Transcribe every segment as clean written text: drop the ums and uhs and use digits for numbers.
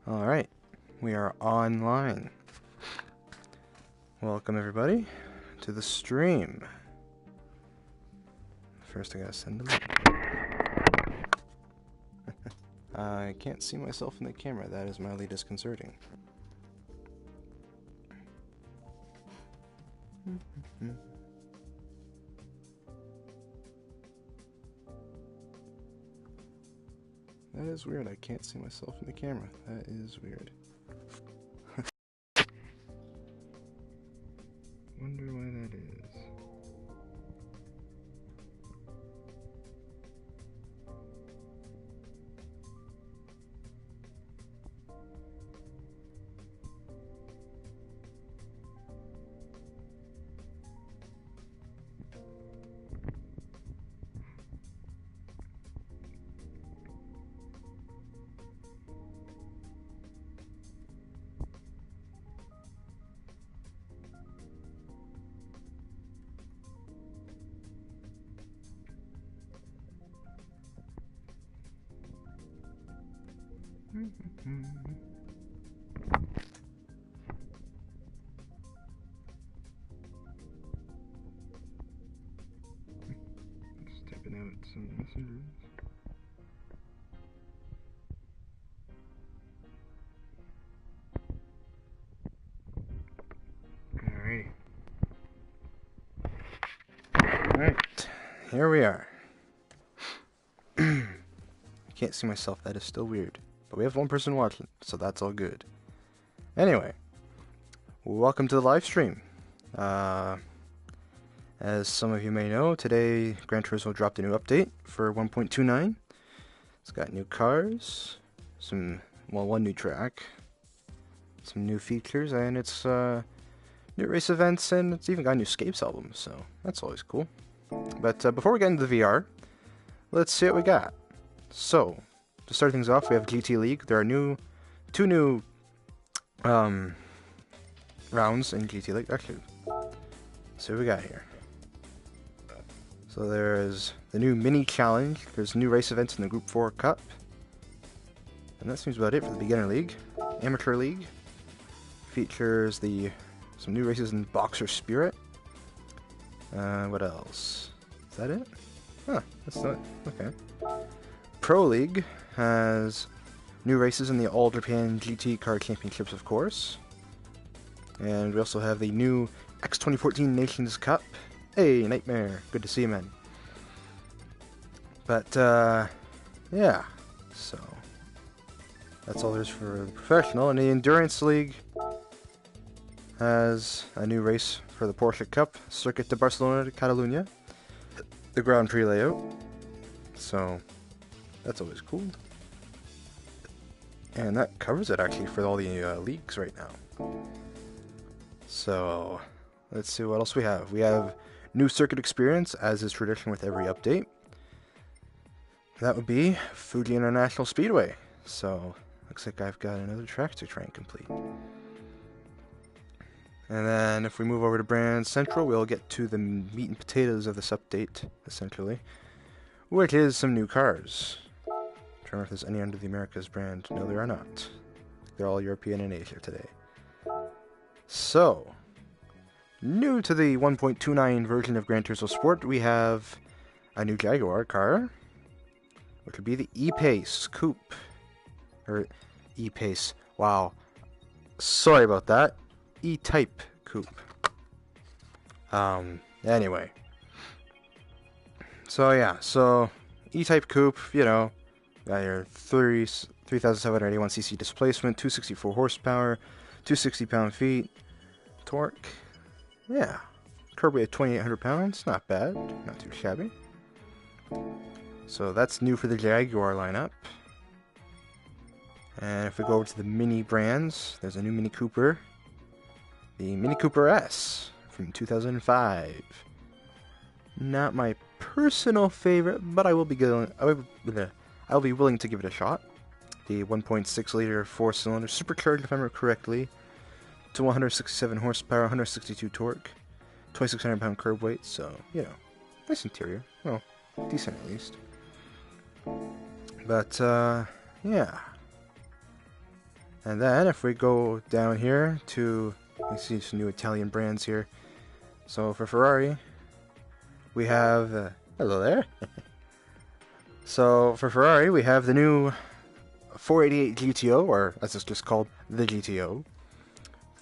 Alright, we are online. Welcome everybody to the stream. First I gotta send them. I can't see myself in the camera, that is mildly disconcerting. That is weird, I can't see myself in the camera. That is weird. Wonder why that is. Just typing out some messages. Alright, here we are. I can't see myself, that is still weird. But we have one person watching, so that's all good. Anyway, welcome to the live stream. As some of you may know, today Gran Turismo dropped a new update for 1.29. It's got new cars, one new track, some new features, and it's new race events, and it's even got a new Scapes album, so that's always cool. But before we get into the VR, let's see what we got. So, to start things off, we have GT League. There are two new rounds in GT League. Actually, see what we got here. So there's the new mini challenge. There's new race events in the Group 4 Cup. And that seems about it for the beginner league. Amateur league features some new races in Boxer Spirit. What else? Is that it? Huh, that's not okay. Pro League has new races in the All Japan GT Car Championships, of course. And we also have the new X2014 Nations Cup. Hey, Nightmare. Good to see you, man. But, yeah. So, that's all there is for the professional. And the Endurance League has a new race for the Porsche Cup, Circuit de Barcelona de Catalunya, the Grand Prix layout. So, that's always cool. And that covers it, actually, for all the leagues right now. So, let's see what else we have. We have new circuit experience, as is tradition with every update. That would be Fuji International Speedway. So, looks like I've got another track to try and complete. And then if we move over to Brand Central, we'll get to the meat and potatoes of this update, essentially, which is some new cars. I'm trying to remember if there's any under the Americas brand. No, there are not. They're all European and Asia today. So, new to the 1.29 version of Gran Turismo Sport, we have a new Jaguar car, which would be the E-Pace Coupe. Or E-Pace. Wow. Sorry about that. E-Type Coupe. Anyway. So yeah, E-Type Coupe, you know, got your 3,781cc displacement, 264 horsepower, 260 pound-feet, torque. Yeah. Curb weight of 2,800 pounds, not bad, not too shabby. So that's new for the Jaguar lineup. And if we go over to the Mini brands, there's a new Mini Cooper. The Mini Cooper S from 2005. Not my personal favorite, but I will be willing to give it a shot. The 1.6 liter 4-cylinder supercharged, if I remember correctly, to 167 horsepower, 162 torque, 2,600 pound curb weight. So you know, nice interior. Well, decent at least. But, yeah. And then if we go down here to, you see some new Italian brands here. So for Ferrari, we have, hello there. So for Ferrari, we have the new 488 GTO, or as it's just called, the GTO.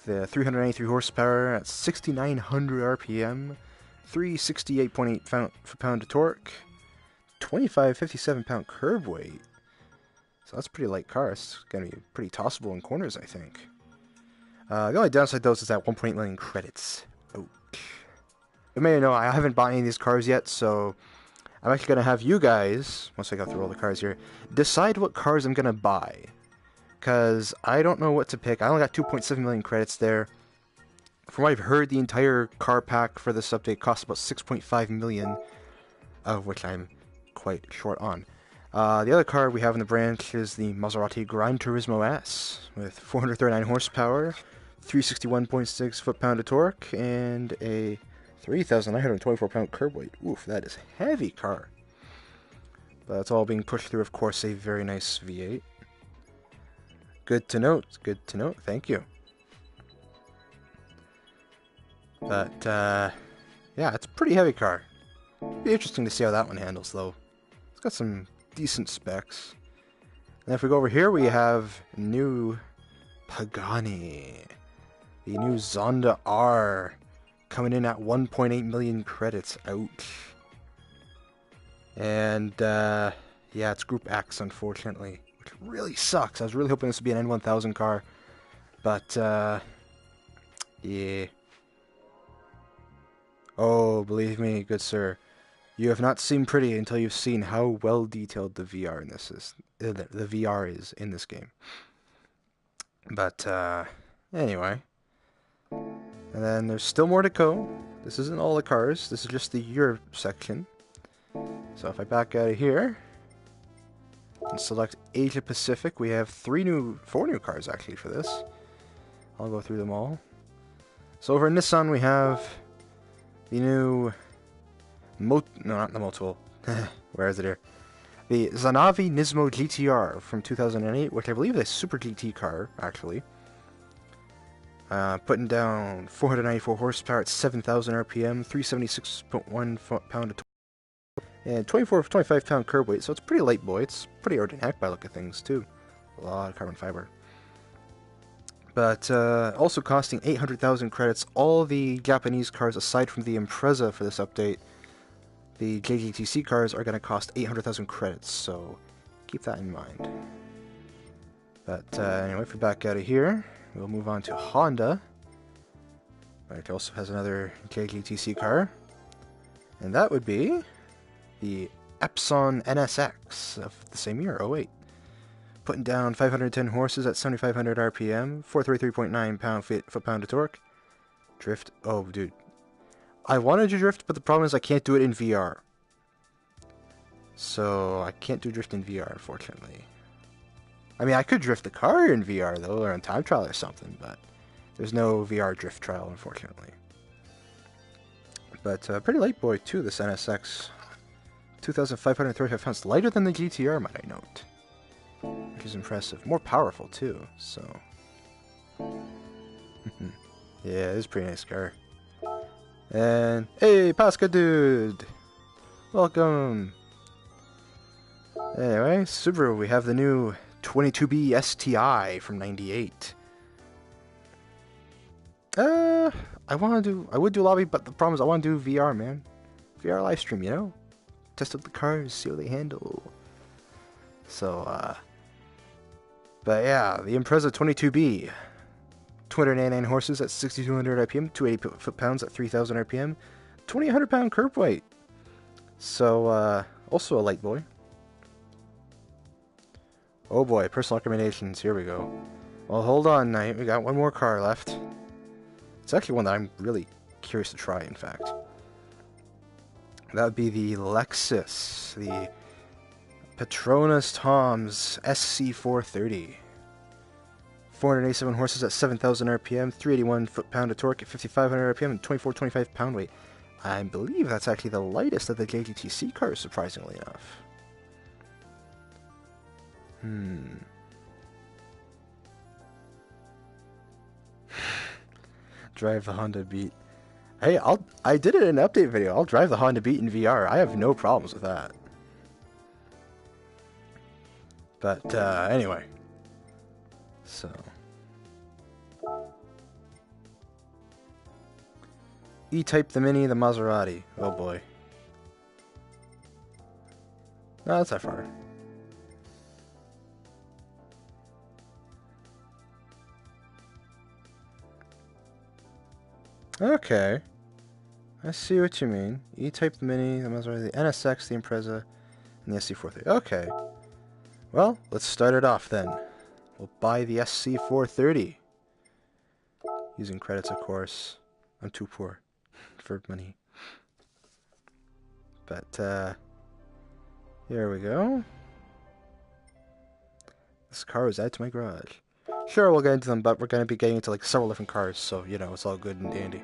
The 393 horsepower at 6,900 RPM, 368.8 foot-pound of torque, 2557 pound curb weight. So that's a pretty light car. It's going to be pretty tossable in corners, I think. The only downside, though, is that 1.8 million credits. Ouch. You may know, I haven't bought any of these cars yet, so I'm actually going to have you guys, once I go through all the cars here, decide what cars I'm going to buy. Because I don't know what to pick. I only got 2.7 million credits there. From what I've heard, the entire car pack for this update costs about 6.5 million, of which I'm quite short on. The other car we have in the branch is the Maserati Gran Turismo S, with 439 horsepower, 361.6 foot-pound of torque, and a 3,924 pound curb weight. Oof, that is a heavy car. But it's all being pushed through, of course, a very nice V8. Good to note, thank you. But, yeah, it's a pretty heavy car. Be interesting to see how that one handles, though. It's got some decent specs. And if we go over here, we have new Pagani. The new Zonda R, coming in at 1.8 million credits. Ouch. And, yeah, it's Group X, unfortunately. Which really sucks. I was really hoping this would be an N1000 car. But, yeah. Oh, believe me, good sir. You have not seen pretty until you've seen how well detailed the VR in this is. The VR is in this game. But, anyway. And then there's still more to go. This isn't all the cars. This is just the Europe section. So if I back out of here and select Asia Pacific, we have 4 new cars actually for this. I'll go through them all. So over in Nissan we have the new no, not the Motul. Where is it here? The Zanavi Nismo GTR from 2008, which I believe is a Super GT car, actually. Putting down 494 horsepower at 7,000 RPM, 376.1 pound of torque, and 25 pound curb weight, so it's a pretty light boy. It's pretty aerodynamic by the look of things, too. A lot of carbon fiber. But also costing 800,000 credits. All the Japanese cars, aside from the Impreza for this update, the JGTC cars are going to cost 800,000 credits, so keep that in mind. But anyway, if we back out of here, we'll move on to Honda. It also has another JGTC car, and that would be the Epson NSX of the same year, 08. Putting down 510 horses at 7,500 RPM, 433.9 foot-pound of torque. Drift. Oh, dude. I wanted to drift, but the problem is I can't do it in VR. So, I can't do drift in VR, unfortunately. I mean, I could drift the car in VR, though, or on time trial or something, but there's no VR drift trial, unfortunately. But, pretty light boy, too, this NSX. 2,535 pounds. Lighter than the GTR, might I note. Which is impressive. More powerful, too, so. Yeah, it is a pretty nice car. And, hey, Pasca dude! Welcome! Anyway, Subaru, we have the new 22B STI from 98. I would do lobby, but the problem is I want to do VR, man. VR live stream, you know? Test out the cars, see how they handle. So, but yeah, the Impreza 22B. 299 horses at 6,200 RPM, 280 foot-pounds at 3,000 RPM, 2,800 pound curb weight. So, also a light boy. Oh boy, personal recommendations, here we go. Well, hold on, Knight, we got one more car left. It's actually one that I'm really curious to try, in fact. That would be the Lexus, the Petronas Toms SC430. 487 horses at 7,000 RPM, 381 foot-pound of torque at 5,500 RPM, and 24-25 pound weight. I believe that's actually the lightest of the JGTC cars, surprisingly enough. Drive the Honda Beat. Hey, I did it in an update video. I'll drive the Honda Beat in VR. I have no problems with that. But anyway. So E-Type, the Mini, the Maserati. Oh boy. No, that's not far. Okay. I see what you mean. E-Type, the Mini, the Maserati, the NSX, the Impreza, and the SC430. Okay. Well, let's start it off then. We'll buy the SC430. Using credits, of course. I'm too poor for money. But, here we go. This car was added to my garage. Sure, we'll get into them, but we're going to be getting into like several different cars, so, you know, it's all good and dandy.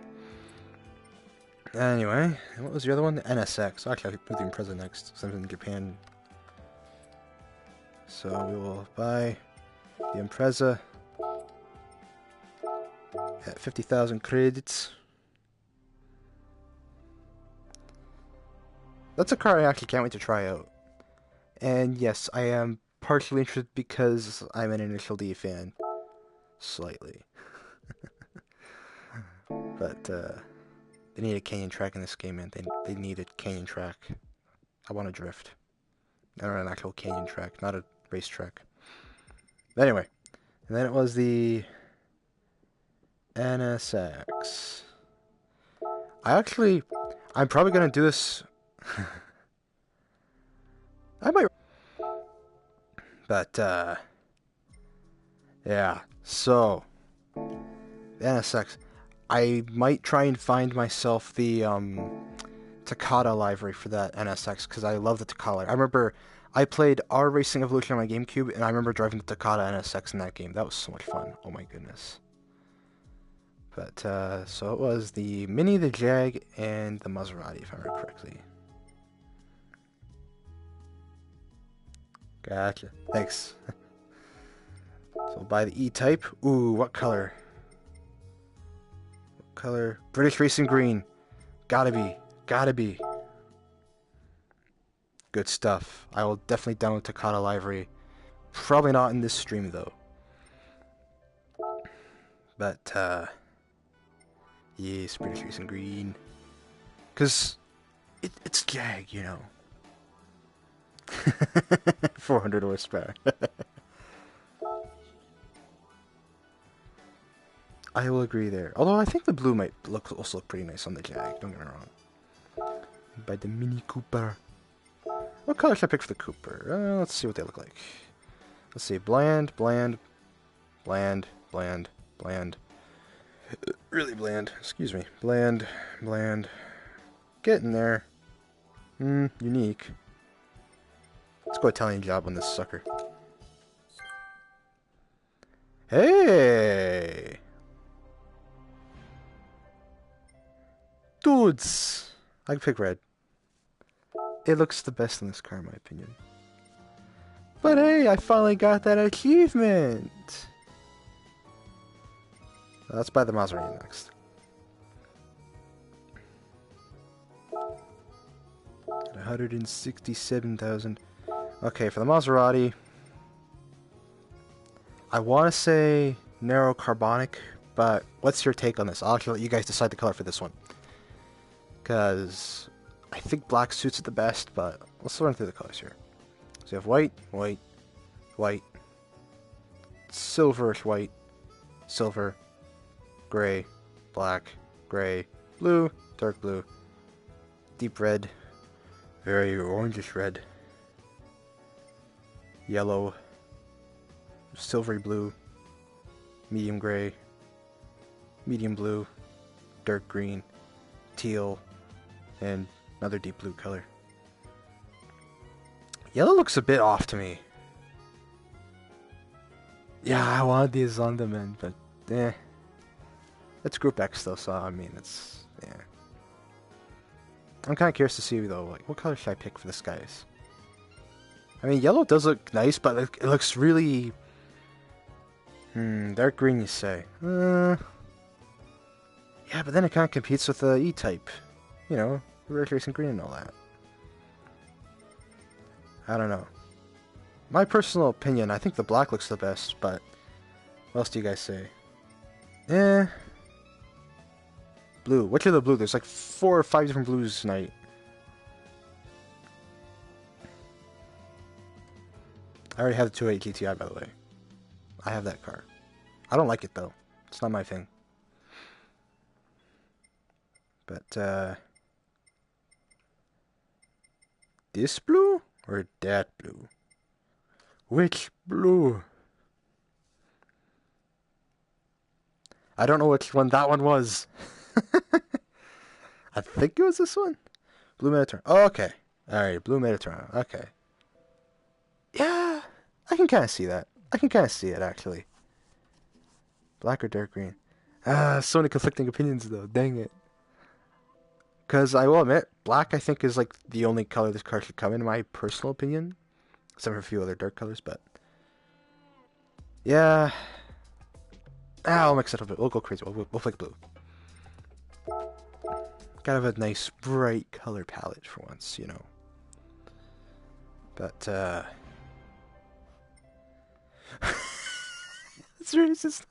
Anyway, what was the other one? The NSX. Actually, I'll put the Impreza next, since I'm in Japan. So we will buy the Impreza at 50,000 credits. That's a car I actually can't wait to try out. And yes, I am partially interested because I'm an Initial D fan. Slightly. But, they need a canyon track in this game, man. They need a canyon track. I want to drift. I don't want an actual canyon track, not a racetrack. But anyway. And then it was the NSX. I'm probably going to do this. I might. But, yeah. So, the NSX. I might try and find myself the Takata library for that NSX, because I love the Takata library. I remember I played R Racing Evolution on my GameCube, and I remember driving the Takata NSX in that game. That was so much fun. Oh my goodness. But, so it was the Mini, the Jag, and the Maserati, if I remember correctly. Gotcha. Thanks. So we'll buy the E-Type. Ooh, what color? What color? British Racing Green. Gotta be. Good stuff. I will definitely download Takata Library. Probably not in this stream, though. But, yes, British Racing Green. Because it's Jag, you know. 400 horsepower. I will agree there. Although I think the blue might also look pretty nice on the Jag, don't get me wrong. By the Mini Cooper. What color should I pick for the Cooper? Let's see what they look like. Let's see. Bland. Really bland. Excuse me. Bland. Getting there. Unique. Let's go Italian job on this sucker. Hey! Dudes! I can pick red. It looks the best in this car, in my opinion. But hey, I finally got that achievement! Let's buy the Maserati next. 167,000. Okay, for the Maserati, I want to say narrow carbonic, but what's your take on this? I'll actually let you guys decide the color for this one. Because I think black suits it the best, but let's run through the colors here. So you have white, silverish white, silver, gray, black, gray, blue, dark blue, deep red, very orangish red, yellow, silvery blue, medium gray, medium blue, dark green, teal, and another deep blue color. Yellow looks a bit off to me. Yeah, I wanted these on them, man, but it's Group X though, so I mean, it's I'm kind of curious to see though, like, what color should I pick for the skies? I mean, yellow does look nice, but it looks really... dark green, you say? Yeah, but then it kind of competes with the E-Type. You know, red, racing green and all that. I don't know. My personal opinion, I think the black looks the best, but... What else do you guys say? Blue. Which of the blue? There's like 4 or 5 different blues tonight. I already have the 2.8 GTI, by the way. I have that car. I don't like it, though. It's not my thing. But, this blue? Or that blue? Which blue? I don't know which one that one was. I think it was this one. Blue Mediterranean. Oh, okay. Alright, Blue Mediterranean. Okay. Yeah, I can kind of see that. I can kind of see it, actually. Black or dark green? So many conflicting opinions, though. Dang it. Because I will admit, black, I think, is like the only color this car should come in my personal opinion. Except for a few other dark colors, but... Yeah... I'll mix it up a bit. We'll go crazy. We'll flick blue. Gotta have a nice, bright color palette for once, you know. But, it's racist.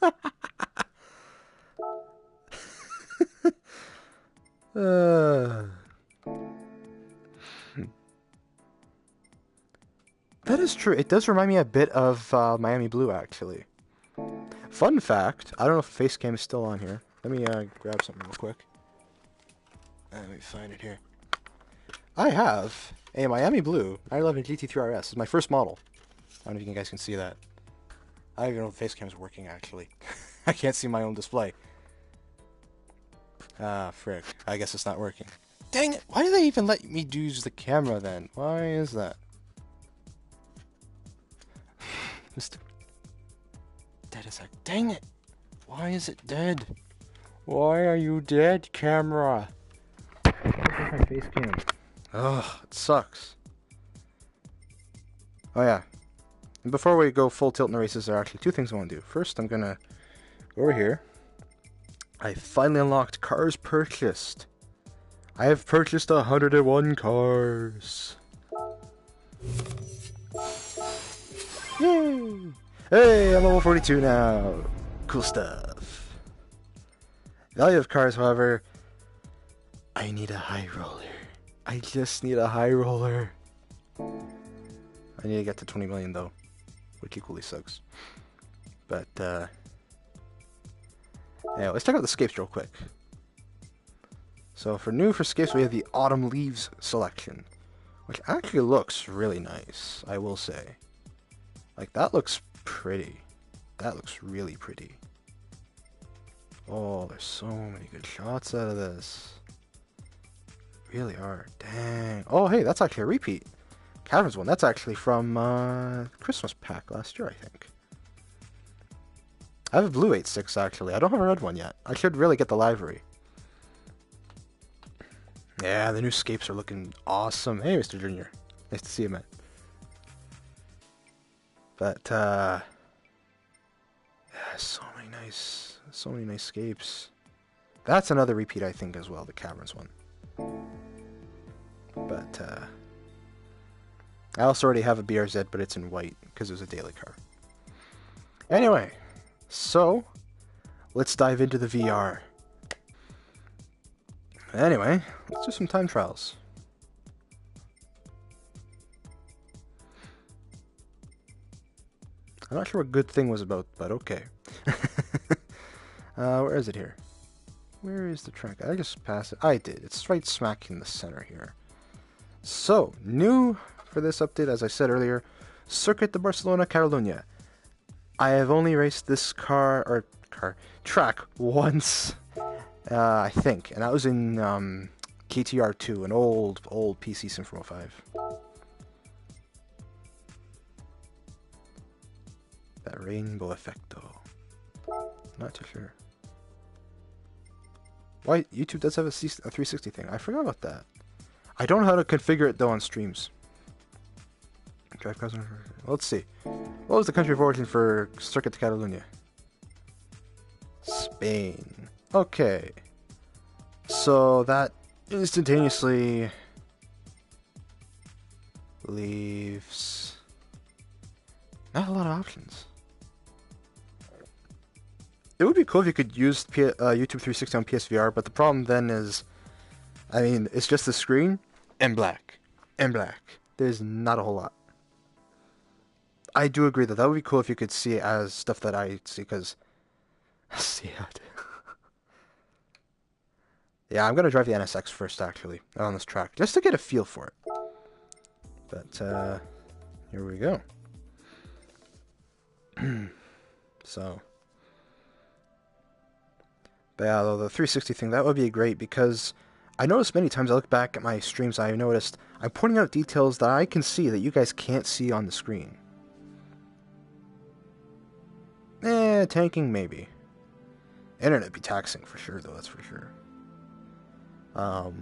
That is true. It does remind me a bit of Miami Blue, actually. Fun fact, I don't know if face cam is still on here. Let me grab something real quick. Let me find it here. I have a Miami Blue 911 GT3 RS. It's my first model. I don't know if you guys can see that. I don't even know if the face cam is working, actually. I can't see my own display. Ah, frick. I guess it's not working. Dang it! Why do they even let me use the camera then? Why is that? Mr. Dead as heck. Dang it! Why is it dead? Why are you dead, camera? Where's my face cam? Ugh, it sucks. Oh yeah. And before we go full tilt in the races, there are actually 2 things I want to do. First, I'm gonna go over here. I finally unlocked cars purchased. I have purchased 101 cars. Yay! Hey, I'm level 42 now. Cool stuff. Value of cars, however, I need a high roller. I just need a high roller. I need to get to 20 million though, which equally sucks. But, yeah, let's check out the scapes real quick. So for scapes, we have the Autumn Leaves selection, which actually looks really nice, I will say. Like, that looks pretty. That looks really pretty. Oh, there's so many good shots out of this. Really are. Dang. Oh, hey, that's actually a repeat. Caverns one. That's actually from Christmas pack last year, I think. I have a blue 8.6 actually. I don't have a red one yet. I should really get the livery. Yeah, the new scapes are looking awesome. Hey, Mr. Junior. Nice to see you, man. But, yeah, so many nice scapes. That's another repeat, I think, as well, the Caverns one. But, I also already have a BRZ, but it's in white, because it was a daily car. Anyway, so, let's dive into the VR. Anyway, let's do some time trials. I'm not sure what good thing was about, but okay. Where is it here? Where is the track? I just passed it. I did. It's right smack in the center here. So, new for this update, as I said earlier, Circuit de Barcelona, Catalunya. I have only raced this track once, I think, and that was in KTR2, an old PC sim from 05. That rainbow effecto. Not too sure. Why YouTube does have a 360 thing? I forgot about that. I don't know how to configure it though on streams. Drive customer. Let's see. What was the country of origin for Circuit de Catalunya? Spain. Okay. So that instantaneously leaves not a lot of options. It would be cool if you could use YouTube 360 on PSVR, but the problem then is, I mean, it's just the screen and black. And black. There's not a whole lot. I do agree that would be cool if you could see it as stuff that I see, because... see it. Yeah, I'm going to drive the NSX first, actually, on this track, just to get a feel for it. But, here we go. So... But yeah, though, the 360 thing, that would be great, because I noticed many times I look back at my streams, I noticed I'm pointing out details that I can see that you guys can't see on the screen. Tanking, maybe. Internet be taxing for sure, though, that's for sure. But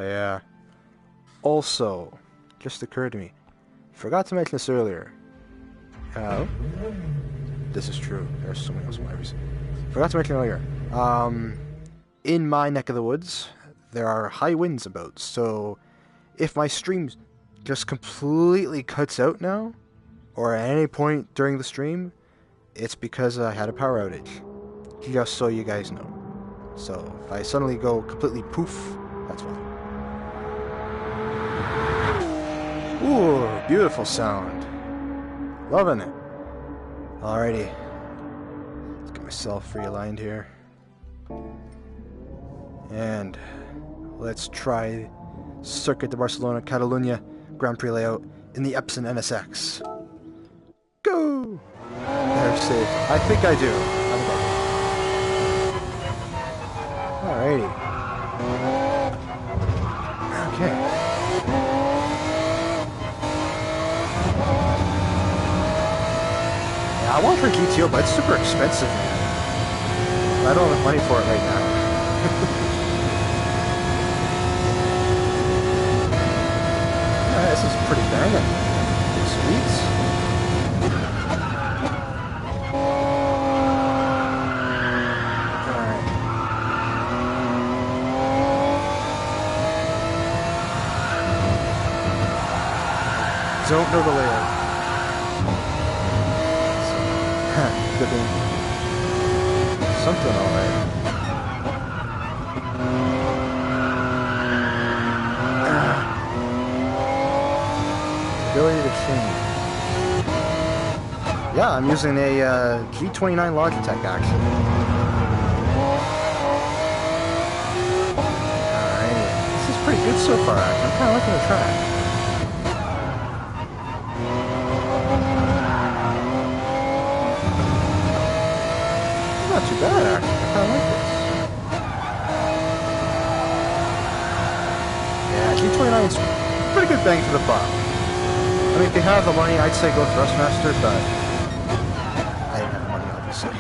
yeah. Also, just occurred to me, forgot to mention this earlier. This is true. There's something else in my reason. Forgot to mention earlier. In my neck of the woods, there are high winds about, so if my stream just completely cuts out now, or at any point during the stream, it's because I had a power outage. Just so you guys know. So, if I suddenly go completely poof, that's why. Ooh, beautiful sound. Loving it. Alrighty. Let's get myself realigned here. And let's try Circuit de Barcelona Catalunya Grand Prix layout in the Epson NSX. Go! Better safe. I think I do. Alrighty. Okay. Yeah, I want for GTO, but it's super expensive, man. I don't have money for it right now. Yeah, this is pretty banging. Sweet. Don't know the layout. Could be something alright. Ability to change. Yeah, I'm using a G29 Logitech actually. Alright, this is pretty good so far actually. I'm kind of liking the track. Not too bad, actually. I kind of like this. Yeah, G29 is pretty good bang for the buck. I mean, if you have the money, I'd say go Thrustmaster, but I didn't have the money, obviously.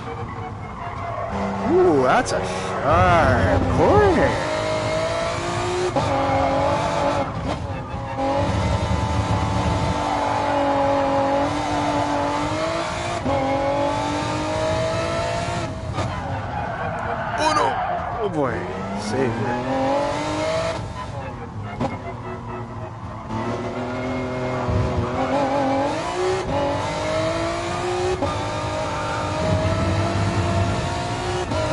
Ooh, that's a sharp corner. Oh boy, save it.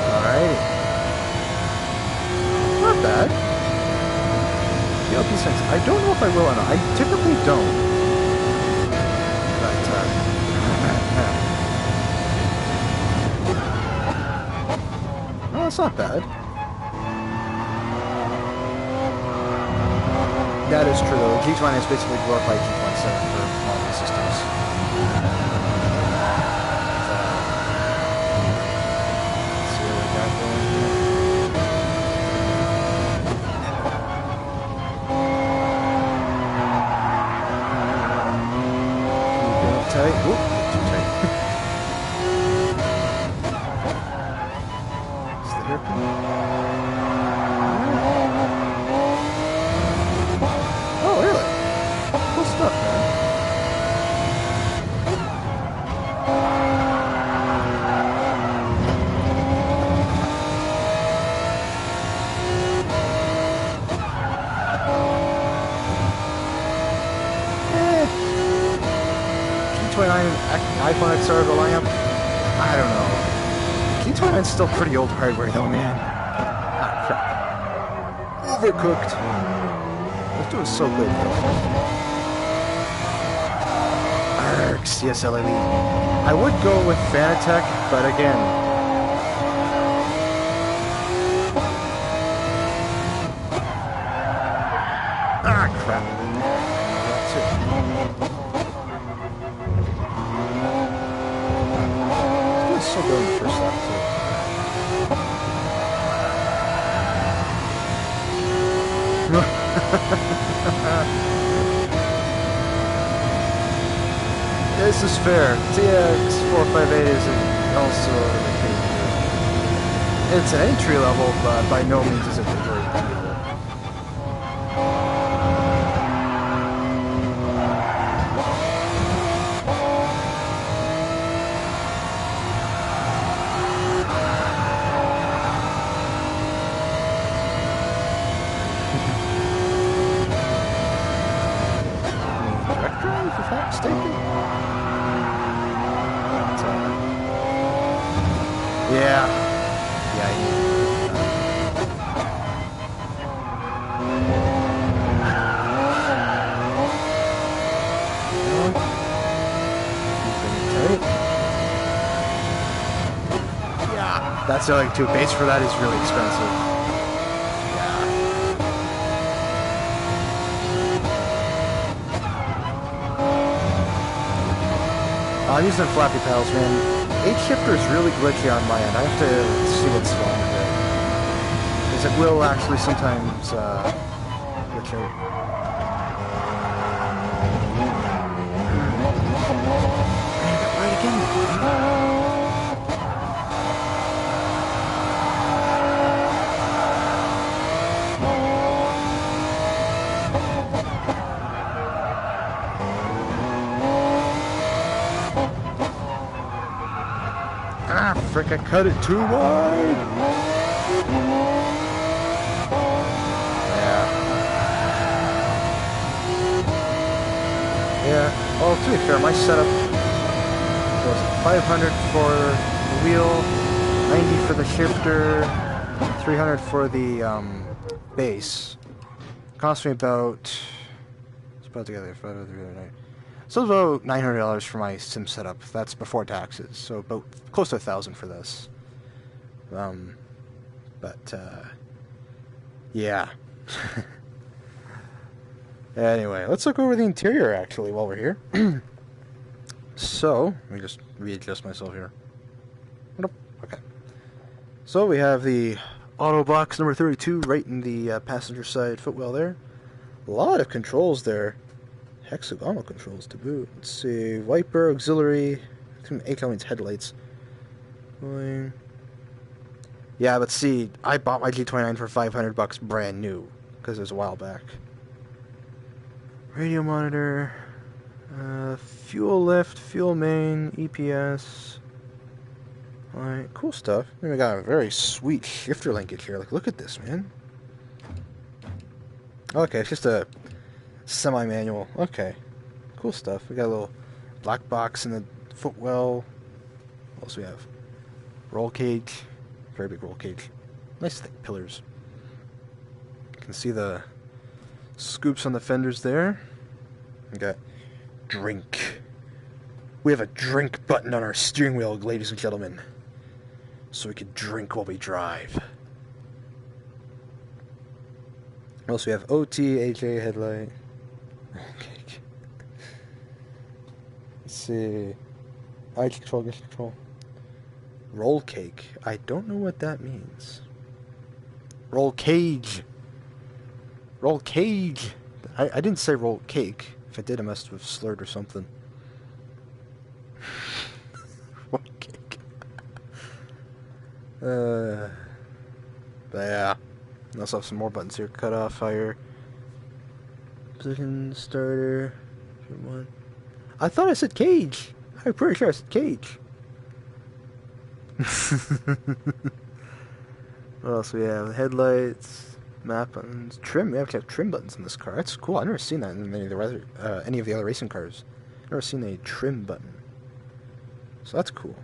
Alrighty. Not bad. PLP sense. I don't know if I will or not. I typically don't. But, well, that's not bad. That is true, though. G20 is basically glorified G27 for modern systems. Let's see what we got going here. Keep it tight. Whoop, too tight. Is the hairpin? Oh, really? Cool stuff. iPhone XR go line up? I don't know. G29's still pretty old hardware though, man. Ah, crap. Overcooked. It's doing so good though. Arrgh, CSL Elite. I would go with Fanatec, but again... Ah, crap. That's it. It's so good in the first lap, too. This is fair. TX458 is also... It's an entry level, but by no means is it the very level. Direct drive, if I'm not mistaken? Yeah. Yeah, yeah. That's the only two. Base for that is really expensive. Yeah. I'm using flappy pedals, man. H-shifter is really glitchy on my end. I have to see what's wrong with it. Because it will actually sometimes glitch out. Right again. Ah, frick, I cut it too wide! Yeah, well, to be fair, my setup was 500 for the wheel, 90 for the shifter, 300 for the base. Cost me about... Let's put it together, 500, 300, so it's about $900 for my sim setup. That's before taxes. So about close to $1,000 for this. Yeah. Anyway, let's look over the interior actually while we're here. So let me just readjust myself here. Okay. So we have the auto box number 32 right in the passenger side footwell there. A lot of controls there. Hexagonal controls to boot. Let's see, wiper, auxiliary, ACAL means headlights. Yeah, but see, I bought my G29 for $500 brand new, because it was a while back. Radio monitor, fuel lift, fuel main, EPS. Alright, cool stuff. Then we got a very sweet shifter linkage here. Like, look at this, man. Okay, it's just a semi-manual. Okay. Cool stuff. We got a little black box in the footwell. What else we have? Roll cage. Very big roll cage. Nice thick pillars. You can see the scoops on the fenders there. We got drink. We have a drink button on our steering wheel, ladies and gentlemen. So we can drink while we drive. Also we have OT, AJ headlight. Okay. Let's see. Eye control, gas control. Roll cake. I don't know what that means. Roll cage. Roll cage. I didn't say roll cake. If I did, I must have slurred or something. Roll cake. But yeah. I also have some more buttons here. Cut off, fire. Position, starter. One. I thought I said cage. I'm pretty sure I said cage. What else we have? Headlights, map buttons, trim. We actually have trim buttons in this car. That's cool. I've never seen that in any of the other racing cars. Never seen a trim button. So that's cool.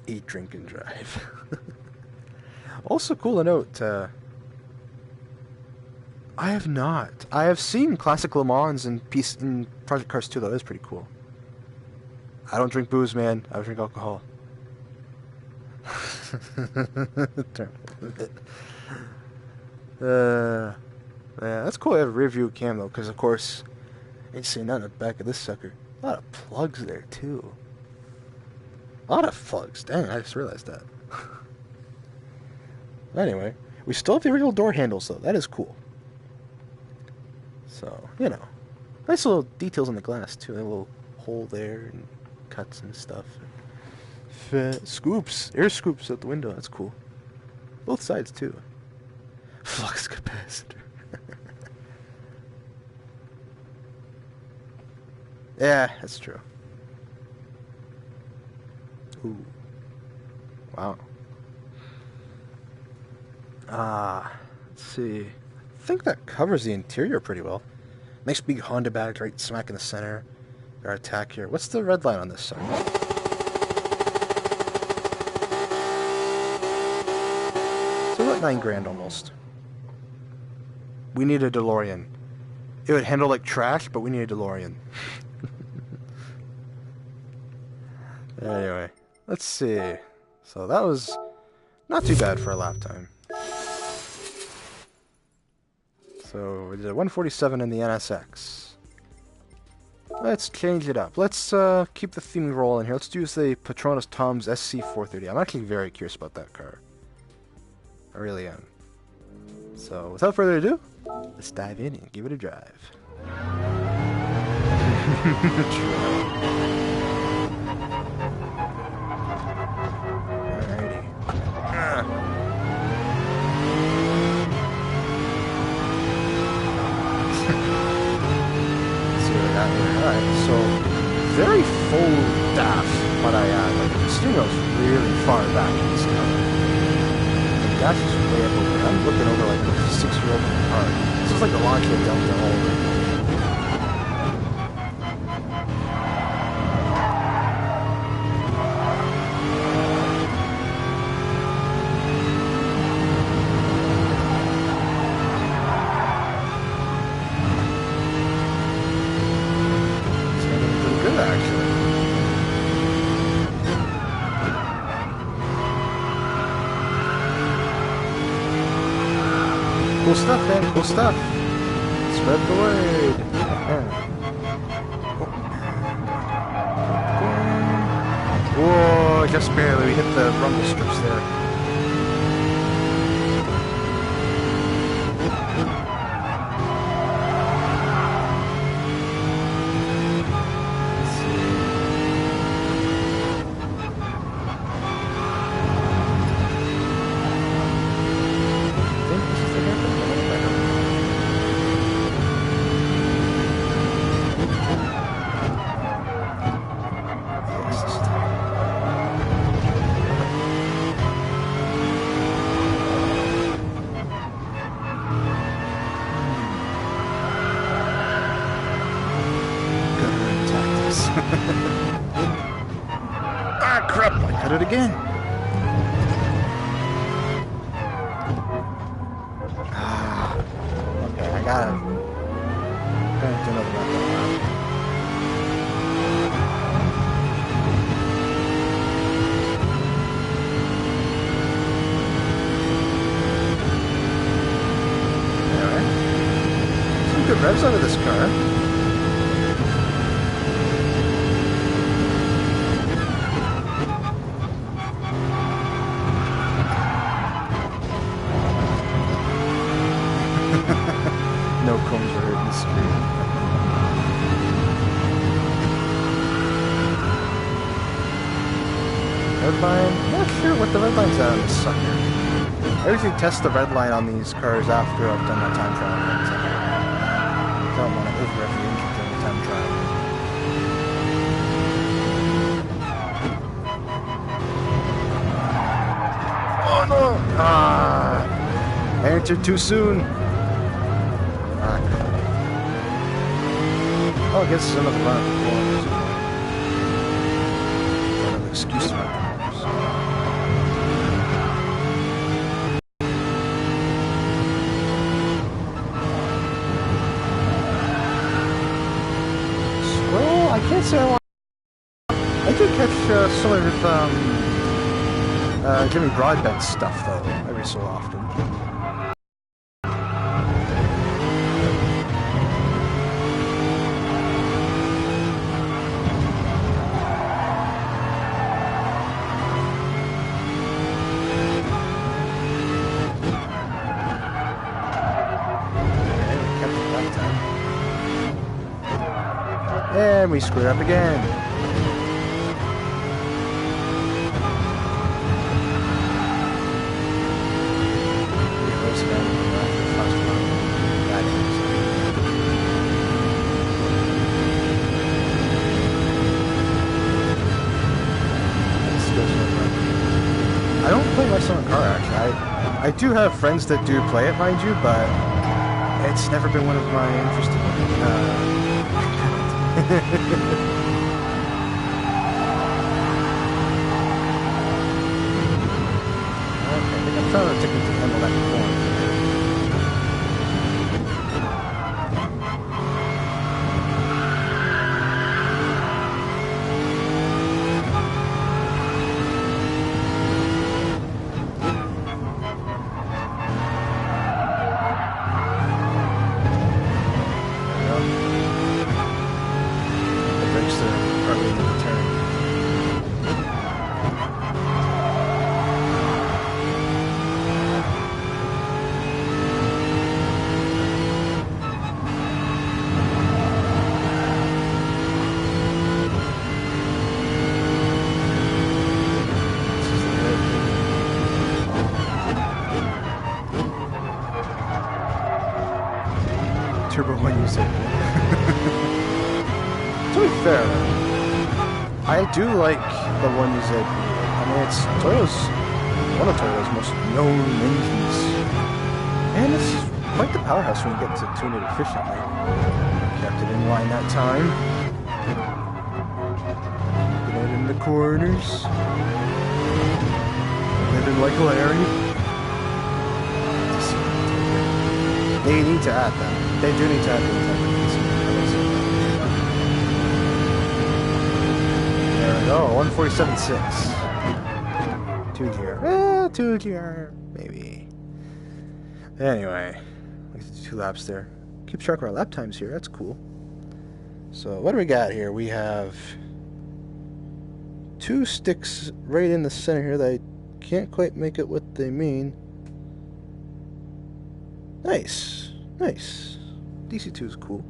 Eat, drink, and drive. Also cool to note, I have not. I have seen classic Le Mans in Project Cars 2, though. That is pretty cool. I don't drink booze, man. I don't drink alcohol. Yeah, that's cool. I have a rear view cam, though, because, of course, I ain't seeing nothing at the back of this sucker. A lot of plugs there, too. A lot of plugs. Dang, I just realized that. Anyway, we still have the original door handles, though. That is cool. So, you know. Nice little details on the glass, too. A little hole there, and cuts and stuff. Scoops. Air scoops out the window. That's cool. Both sides, too. Flux capacitor. Yeah, that's true. Ooh. Wow. Let's see. I think that covers the interior pretty well. Nice big Honda bag right smack in the center. Our attack here. What's the red line on this side? So about $9,000 almost. We need a DeLorean. It would handle like trash, but we need a DeLorean. Anyway, let's see. So that was not too bad for a lap time. So we did a 147 in the NSX. Let's change it up. Let's keep the theme rolling here. Let's use the Petronas Tom's SC430. I'm actually very curious about that car. I really am. So without further ado, let's dive in and give it a drive. Alrighty. Alright, so very full DAF, but like the steering's really far back in this car. The dash is way up over. I'm looking over like a 6-year-old car. This is like the Lancia Delta all over. Cool stuff, man. Cool stuff. Spread the word. Whoa, just barely. We hit the rumble strips there. Ah, crap! I cut it again. Okay, I gotta do another lap. Alright. Some good revs out of this car. No combs were hurt in the screen. Red line? Not sure what the red line's at on this sucker. I usually test the red line on these cars after I've done my time trial. I don't want to over every engine during the time trial. Oh no! Ah! I entered too soon. Oh, Well, I guess it's another run at the corners. Another excuse to run at the corners. Well, I can't say I want. I do catch some of Jimmy Broadbent's stuff though, every so often. And we screwed up again. I don't play my son in car actually. I do have friends that do play it, mind you, but it's never been one of my interesting okay, I think I'm trying to take it to handle that corner. Turbo when you say to be fair, I do like the one you said. I mean, it's Toyota's one of Toyota's most known engines, and it's quite the powerhouse when you get to tune it efficiently. Kept it in line that time. Get it in the corners. Living like Larry. They need to add that. They do need to add that. There we go, 147.6. 2GR. 2GR, maybe. Anyway, we did 2 laps there. Keep track of our lap times here, that's cool. So, what do we got here? We have 2 sticks right in the center here that I can't quite make it what they mean. Nice, nice. DC2 is cool.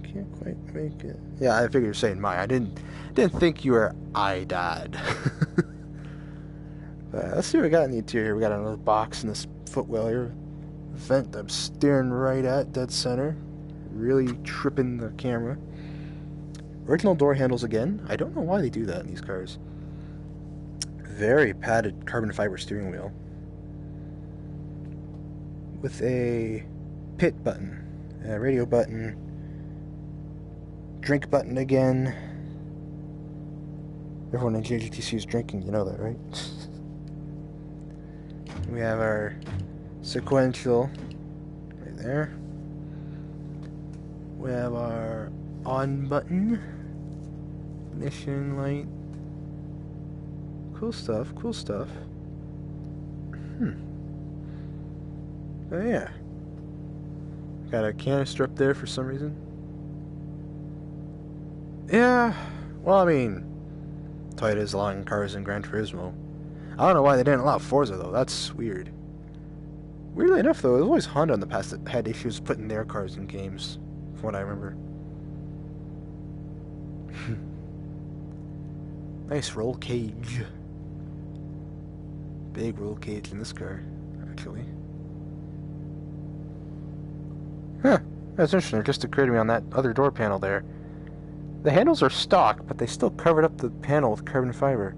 Can't quite make it. Yeah, I figured you were saying my. I didn't think you were I died. Let's see what we got in the interior here. We got another box in this footwell here. Vent I'm staring right at, dead center. Really tripping the camera. Original door handles again. I don't know why they do that in these cars. Very padded carbon fiber steering wheel. With a pit button, a radio button, drink button again. Everyone in JGTC is drinking, you know that, right? We have our sequential right there. We have our on button, ignition light. Cool stuff, cool stuff. Oh yeah. Got a canister up there for some reason. Yeah, well I mean, Toyota's allowing cars in Gran Turismo. I don't know why they didn't allow Forza though, that's weird. Weirdly enough though, it was always Honda in the past that had issues putting their cars in games, from what I remember. Nice roll cage. Big roll cage in this car, actually. Huh, that's interesting. It just occurred to me on that other door panel there. The handles are stock, but they still covered up the panel with carbon fiber.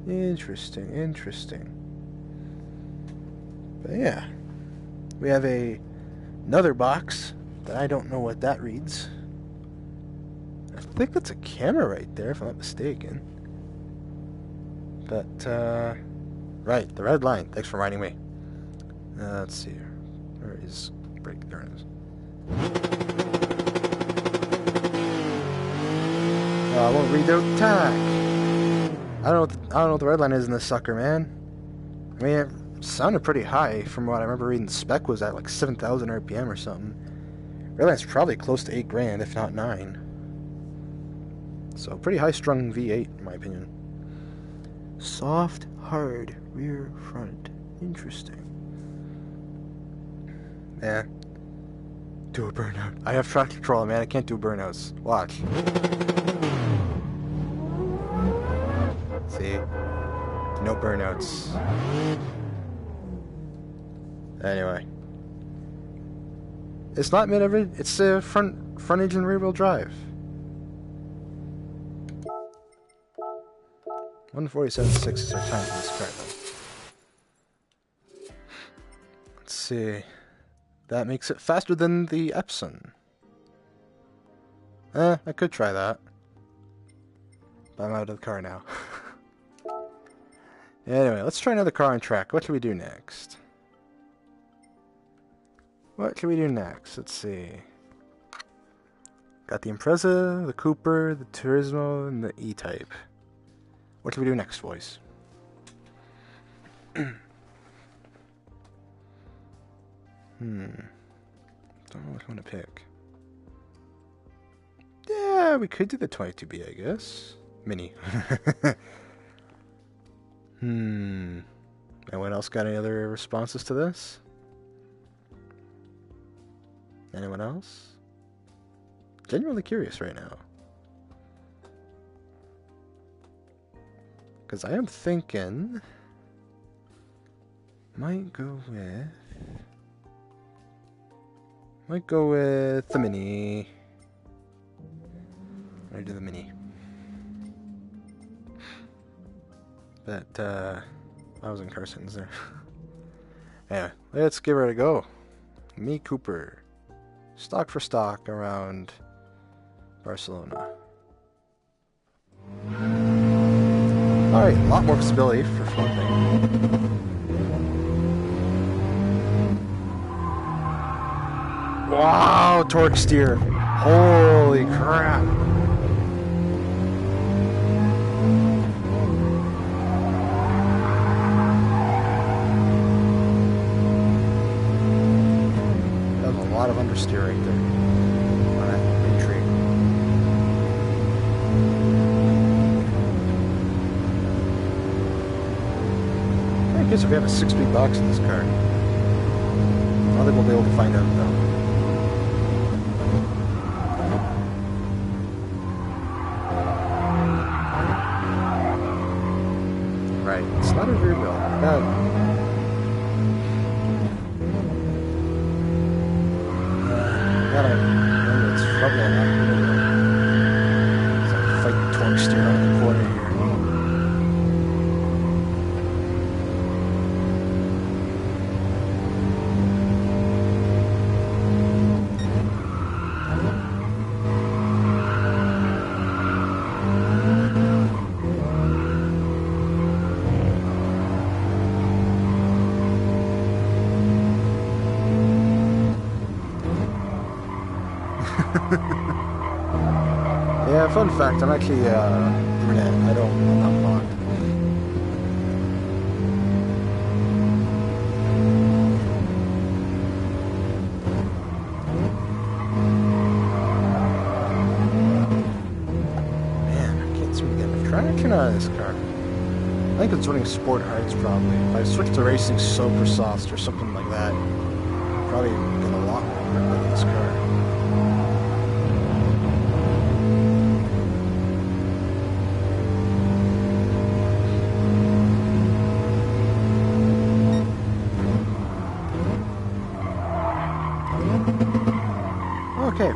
Interesting, interesting. But yeah, we have another box that I don't know what that reads. I think that's a camera right there, if I'm not mistaken. But, right, the red line. Thanks for reminding me. Let's see here. Where is brake? There it is. I won't read out tack. I don't know what the red line is in this sucker, man. I mean, it sounded pretty high from what I remember reading. The spec was at like 7,000 RPM or something. Red line's probably close to 8 grand, if not 9. So pretty high-strung V8, in my opinion. Soft, hard, rear, front. Interesting. Yeah. Do a burnout. I have track control, man. I can't do burnouts. Watch. See? No burnouts. Anyway. It's not mid-every. It's front engine rear wheel drive. 147.6 is our time for this car, though. Let's see. That makes it faster than the Epson. I could try that. But I'm out of the car now. Anyway, let's try another car on track. What should we do next? Let's see. Got the Impreza, the Cooper, the Turismo, and the E-Type. What should we do next, boys? Don't know which one to pick. Yeah, we could do the 22B, I guess. Mini. Anyone else got any other responses to this? Anyone else? Genuinely curious right now. Because I am thinking... Might go with the Mini. I do the Mini. But, I was in car settings there. Anyway, let's give her a go. Me Cooper. Stock for stock around Barcelona. Alright, a lot more visibility for one thing. Wow, torque steer. Holy crap. That was a lot of understeer right there. On that entry. I guess if we have a 6-speed box in this car. I don't think we'll be able to find out though. Right, it's not a rear wheel. Gotta remember it's front wheel, not rear wheel. So I fight the torque steer out of the corner here. Yeah, fun fact, I'm actually brunette. I'm not blonde. Man, I can't seem to get the traction out of this car. I think it's running sport hards probably. If I switch to racing super soft or something like that, I'd probably get a lot more grip out of this car. Okay.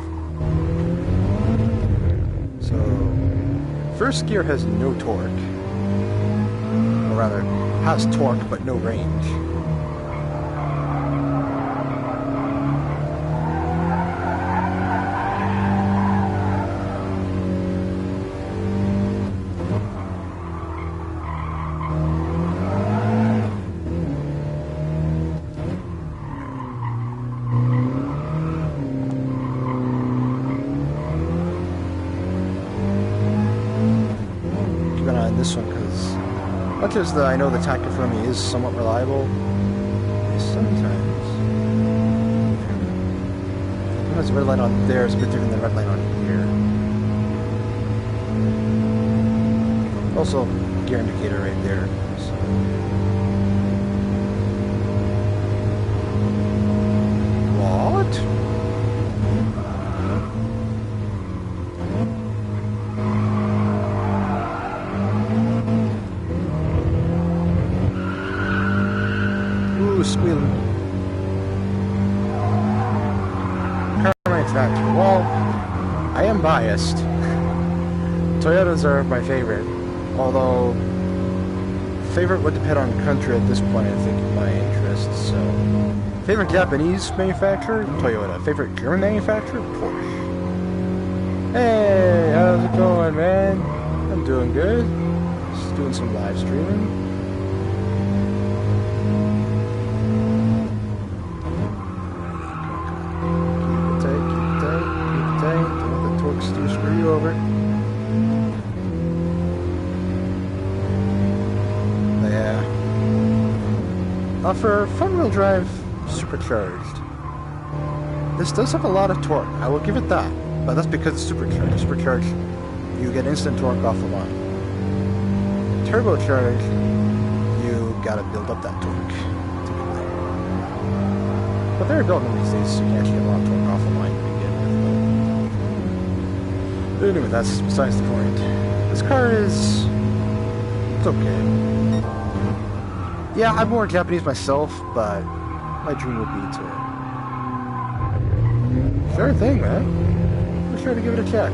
So, first gear has no torque. Or rather, has torque but no range. this one because much as I know the taco for me is somewhat reliable, sometimes the red light on there is a bit different than the red light on here. Also, gear indicator right there. So. What? Ooh, squealing. Well, I am biased. Toyotas are my favorite, although favorite would depend on country at this point, I think, in my interests. So, favorite Japanese manufacturer? Toyota. Favorite German manufacturer? Porsche. Hey, how's it going, man? I'm doing good. Just doing some live streaming. Screw you over. Yeah. For front-wheel drive supercharged, this does have a lot of torque. I will give it that, but that's because it's supercharged. Supercharged, you get instant torque off the line. Turbocharged, you gotta build up that torque. Typically. But they're building these days, so you can actually get a lot of torque off the line. Anyway, that's besides the point. This car is... it's okay. Yeah, I'm more Japanese myself, but my dream would be to... Sure thing, man. Be sure to give it a check.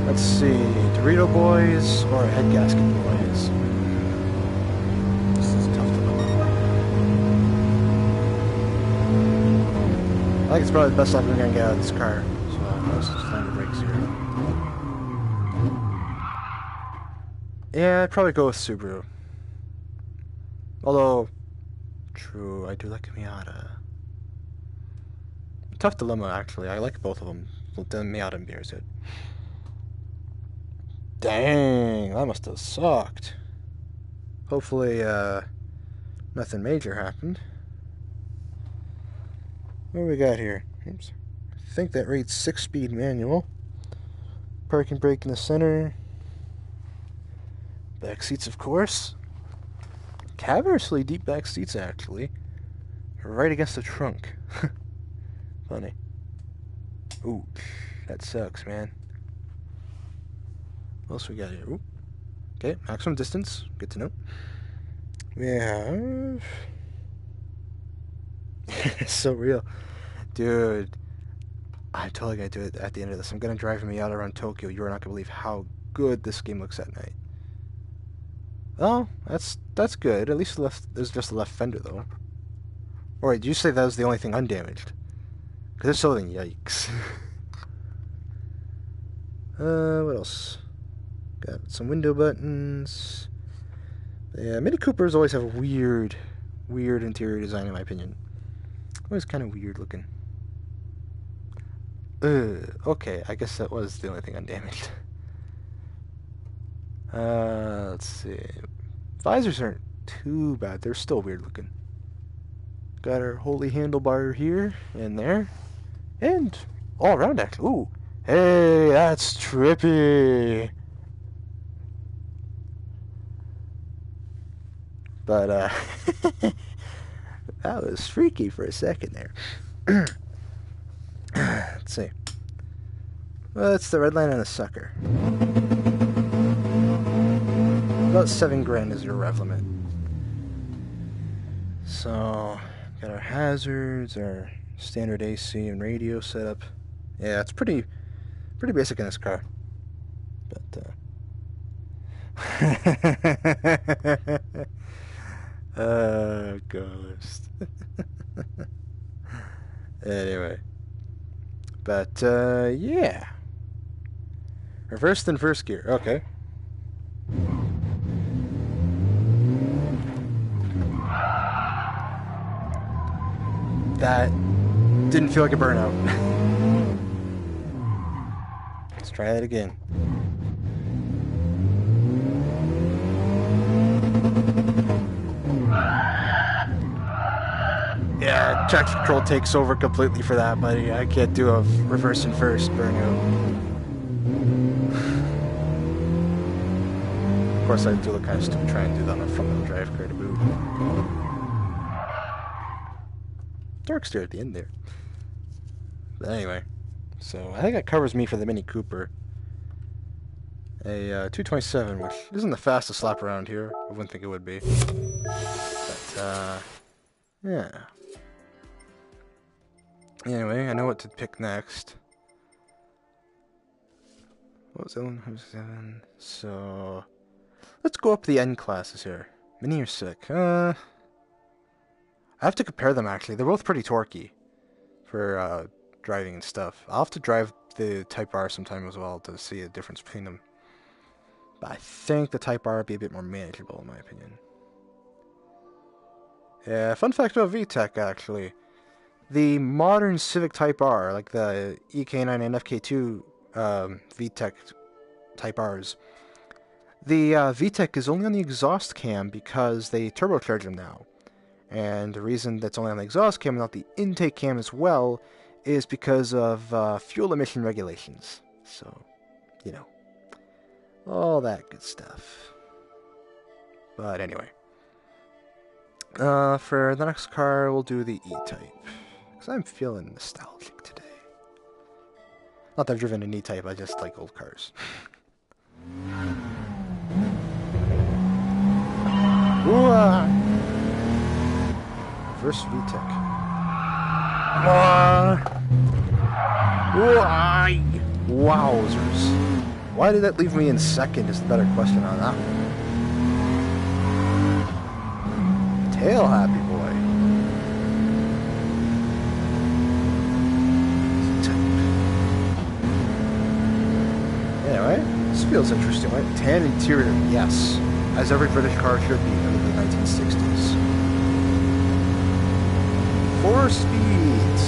Let's see, Dorito Boys or Head Gasket Boys? This is tough to know. I think it's probably the best stuff I'm gonna get out of this car. So let's just find the brakes here. Yeah, I'd probably go with Subaru. Although, true, I do like a Miata. Tough dilemma, actually. I like both of them. The Miata and BRZ. Dang, that must have sucked. Hopefully, nothing major happened. What do we got here? Oops. I think that rates 6-speed manual. Parking brake in the center. Back seats, of course. Cavernously deep back seats, actually. Right against the trunk. Funny. Ooh, that sucks, man. What else we got here? Ooh. Okay, maximum distance. Good to know. We have... It's so real. Dude, I totally gotta do it at the end of this. I'm gonna drive me out around Tokyo. You're not gonna believe how good this game looks at night. Oh, that's good. At least there's just a left fender, though. Or wait, did you say that was the only thing undamaged? Because if so, then yikes. What else? Got some window buttons. Yeah, Mini Coopers always have weird interior design, in my opinion. Always kind of weird looking. Okay, I guess that was the only thing undamaged. Let's see. Visors aren't too bad. They're still weird looking. Got our holy handlebar here and there. And all around, actually. Ooh. Hey, that's trippy. But, that was freaky for a second there. Let's see. Well, it's the red line on a sucker. About $7,000 is your rev limit. So, got our hazards, our standard AC and radio setup. Yeah, it's pretty basic in this car. Ghost. Anyway. But, yeah. Reversed in first gear. Okay. That didn't feel like a burnout. Let's try that again. Yeah, traction control takes over completely for that, buddy. I can't do a reverse and first burnout. Of course, I do look kind of stupid trying to do that on a front-wheel drive car to boot. Dark steer at the end there. But anyway, so I think that covers me for the Mini Cooper. A 227, which isn't the fastest lap around here. I wouldn't think it would be. But, yeah. Anyway, I know what to pick next. What was that one? 7. So, let's go up the N classes here. Mini or Sick? I have to compare them, actually. They're both pretty torquey for driving and stuff. I'll have to drive the Type R sometime as well to see a difference between them. But I think the Type R would be a bit more manageable, in my opinion. Yeah, fun fact about VTEC, actually. The modern Civic Type R, like the EK9 and FK2 VTEC Type Rs, the VTEC is only on the exhaust cam because they turbocharge them now. And the reason that's only on the exhaust cam and not the intake cam as well is because of fuel emission regulations. So, you know, all that good stuff. But anyway, for the next car, we'll do the E-Type. Because I'm feeling nostalgic today. Not that I've driven an E-Type, I just like old cars. First VTEC. Wowzers. Why did that leave me in second is the better question on that one. Tail happy boy. Anyway, this feels interesting, right? Tan interior, yes. As every British car should be under the 1960s. 4 speeds.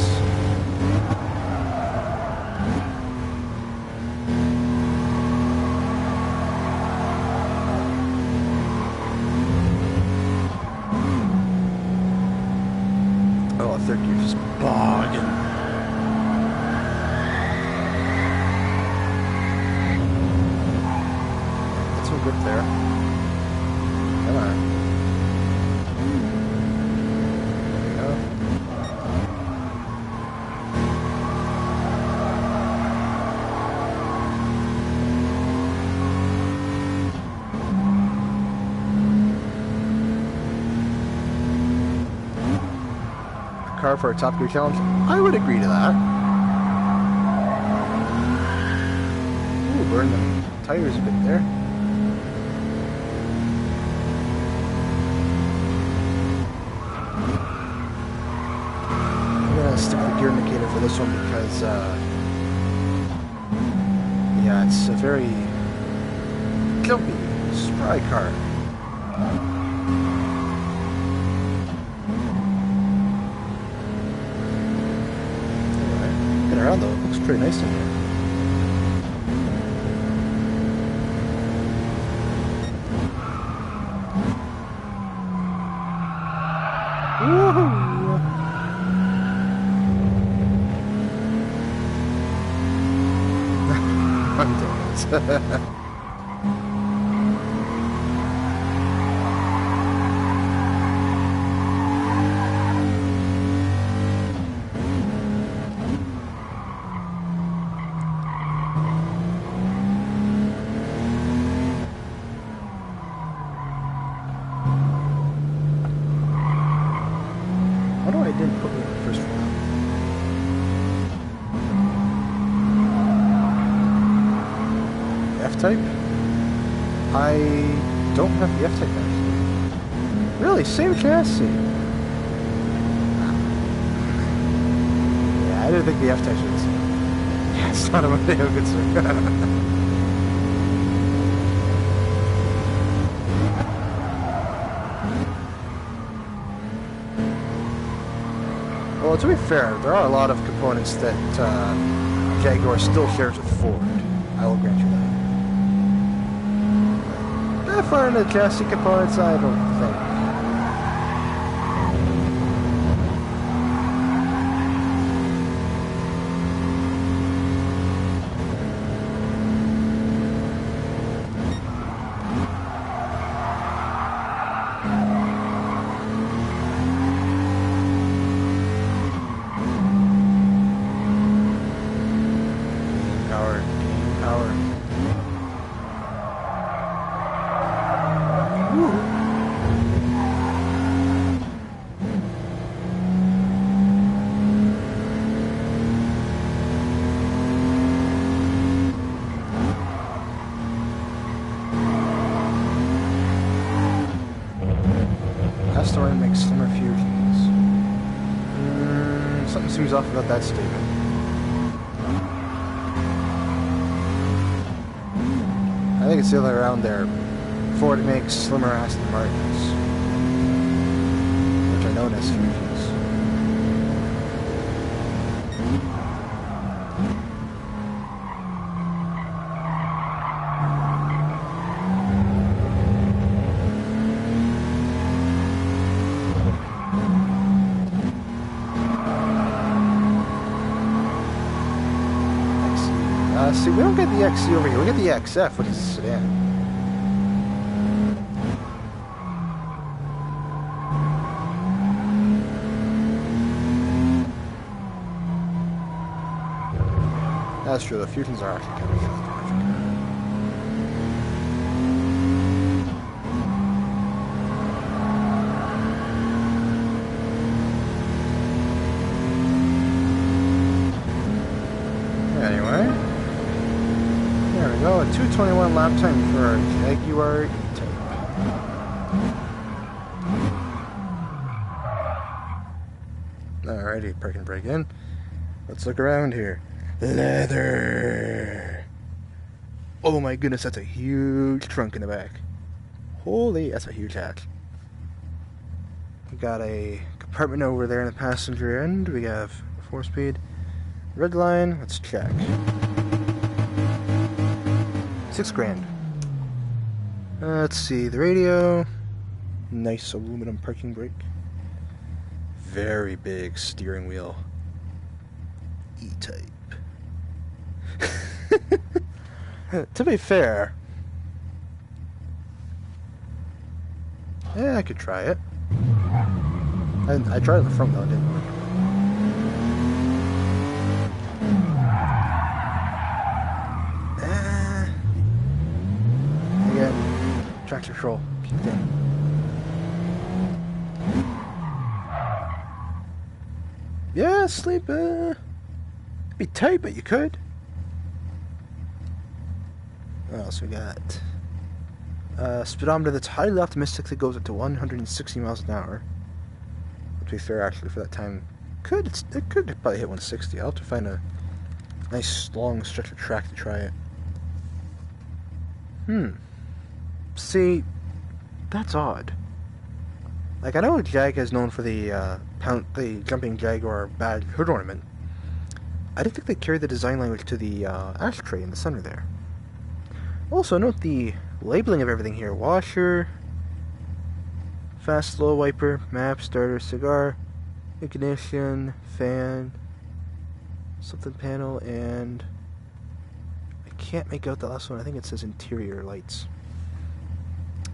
Oh, third gear just bogging. Get some grip there. Come on. There we go. Car for a Top Gear challenge? I would agree to that. Ooh, burn the tires a bit there. I'm gonna stick with the gear indicator for this one because, yeah, it's a very jumpy, spry car. Around though, it looks pretty nice in here. Woohoo! I'm doing it. I didn't put me in the first one. F-Type? I don't have the F-Type actually. Really? Same chassis? Yeah, I didn't think the F-Type was... Yeah, it's not a Mondeo good sir. Well, to be fair, there are a lot of components that Jaguar still shares with Ford. I will grant you that. That far into chassis components, I don't think. Story makes slimmer fusions. Something seems off about that statement. I think it's the other way around there. Ford makes slimmer Aston Martins, which are known as fusions. See, we don't get the XC over here. We get the XF, which is a sedan. That's true. The Fusions are actually kind of different. Anyway. There we go, a 2:21 lap time for our Jaguar E-Type. Alrighty, park and brake in. Let's look around here. Leather! Oh my goodness, that's a huge trunk in the back. Holy, that's a huge hatch. We got a compartment over there in the passenger end. We have a 4-speed. Red line, let's check. $6,000. Let's see, the radio, nice aluminum parking brake, very big steering wheel, E-Type. To be fair, yeah, I could try it. I tried it in the front though, it didn't work. Traction control. Keep it in. Yeah, sleep. Be tight, but you could. What else we got? Speedometer that's highly optimistic that goes up to 160 miles an hour. To be fair, actually, for that time, it could probably hit 160. I'll have to find a nice long stretch of track to try it. See, that's odd. Like, I know Jag is known for the jumping Jaguar badge hood ornament. I didn't think they carried the design language to the ashtray in the center there. Also, note the labeling of everything here. Washer, fast slow wiper, map, starter, cigar, ignition, fan, something panel, and I can't make out the last one. I think it says interior lights.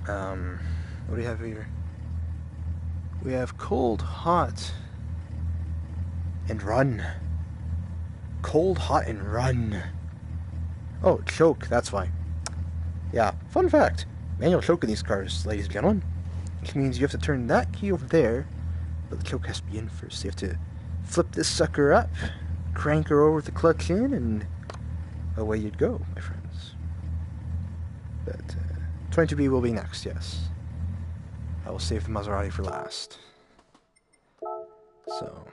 What do we have here? We have cold, hot, and run. Cold, hot, and run. Oh, choke, that's why. Yeah, fun fact. Manual choke in these cars, ladies and gentlemen. Which means you have to turn that key over there, but the choke has to be in first. So you have to flip this sucker up, crank her over with the clutch in, and away you'd go, my friends. But 22B will be next, yes. I will save the Maserati for last. So...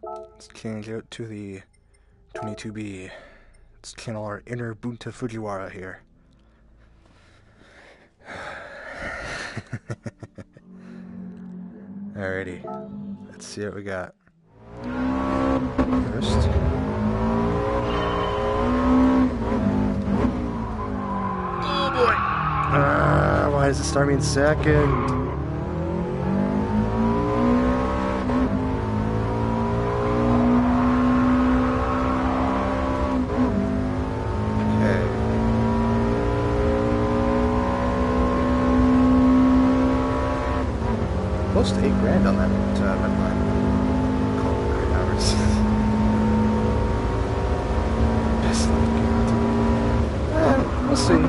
let's change out to the 22B. Let's channel our inner Bunta Fujiwara here. Alrighty, let's see what we got. First, oh boy! Why does it start me in second? Close to $8,000 on that red line. Call it 9 hours. Best life guarantee. We'll see.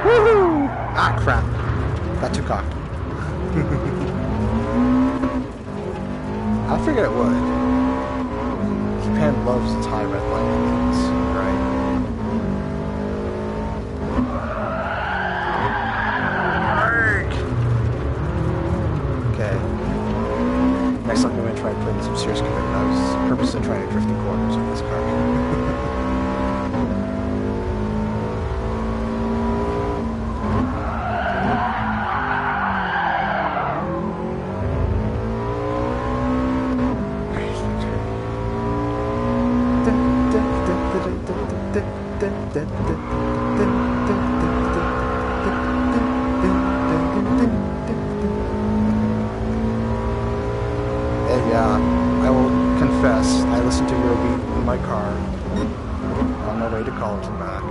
Woohoo! Ah, crap. Got too cocked. I figured it would. Japan loves its high red line endings, right? Okay. Next time I'm going to try and put in some serious commitment. I was purposely trying to drift in corners with this car. And yeah, I will confess, I listened to Eurobeat in my car on my way to college and back.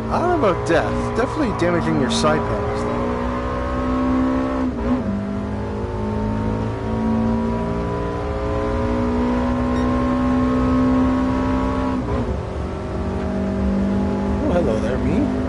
I don't know about death. Definitely damaging your side panels, though. Oh, hello there, me.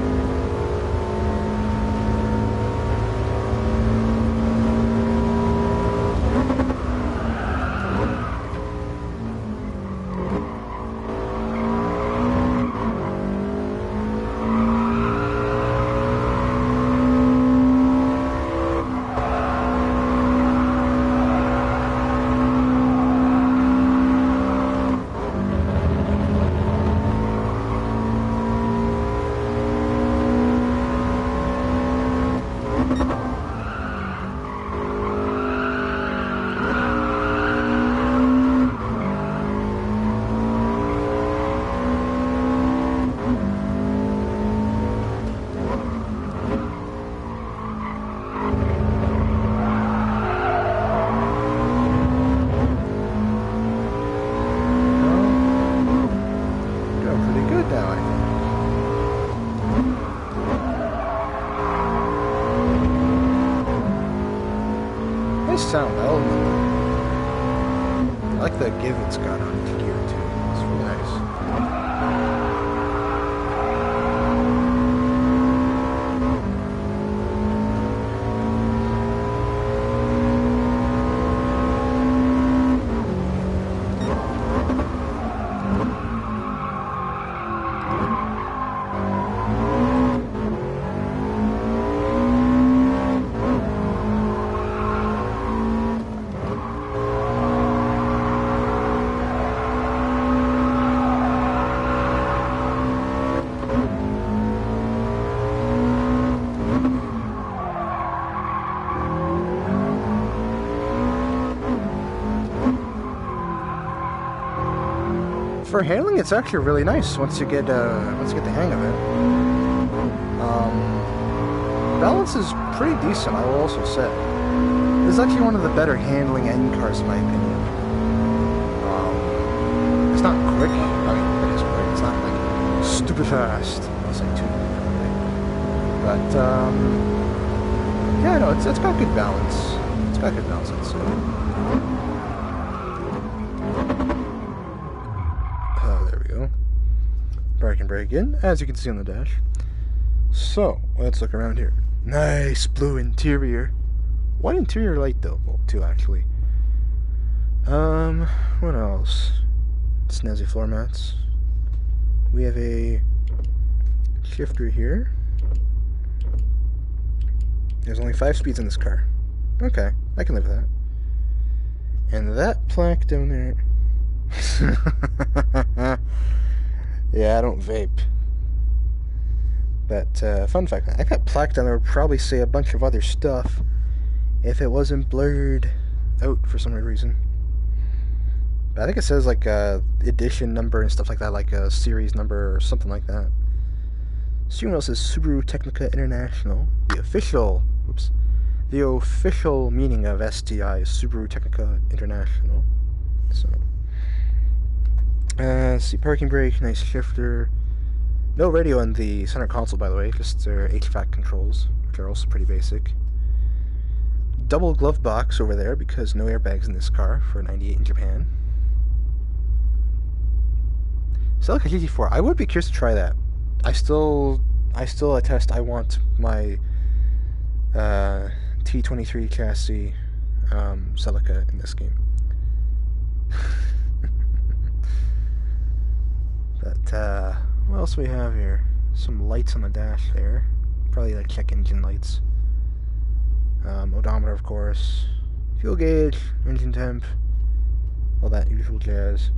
Nice sound element. I like the give it's got on its gear too. It's really nice. For handling, it's actually really nice once you get the hang of it. Balance is pretty decent, I will also say. It's actually one of the better handling end cars, in my opinion. It's not quick. I mean, it is quick. It's not like stupid fast. I'll say too. But yeah, no, it's got good balance. It's got good balance, I'd say. There we go. Park and brake in, as you can see on the dash. So let's look around here. Nice blue interior. One interior light though. Well, two actually. What else? Snazzy floor mats. We have a shifter here. There's only 5 speeds in this car. Okay, I can live with that. And that plaque down there. Yeah, I don't vape. But fun fact, I got plaque down there would probably say a bunch of other stuff if it wasn't blurred out for some weird reason. But I think it says like edition number and stuff like that, like a series number or something like that. So you know, it says Subaru Technica International. The official meaning of STI is Subaru Technica International. So, let's see, parking brake, nice shifter. No radio in the center console, by the way, just their HVAC controls, which are also pretty basic. Double glove box over there because no airbags in this car for 98 in Japan. Celica GT4, I would be curious to try that. I still attest I want my T23 chassis Celica in this game. But what else do we have here? Some lights on the dash there. Probably like check engine lights. Odometer, of course. Fuel gauge, engine temp, all that usual jazz.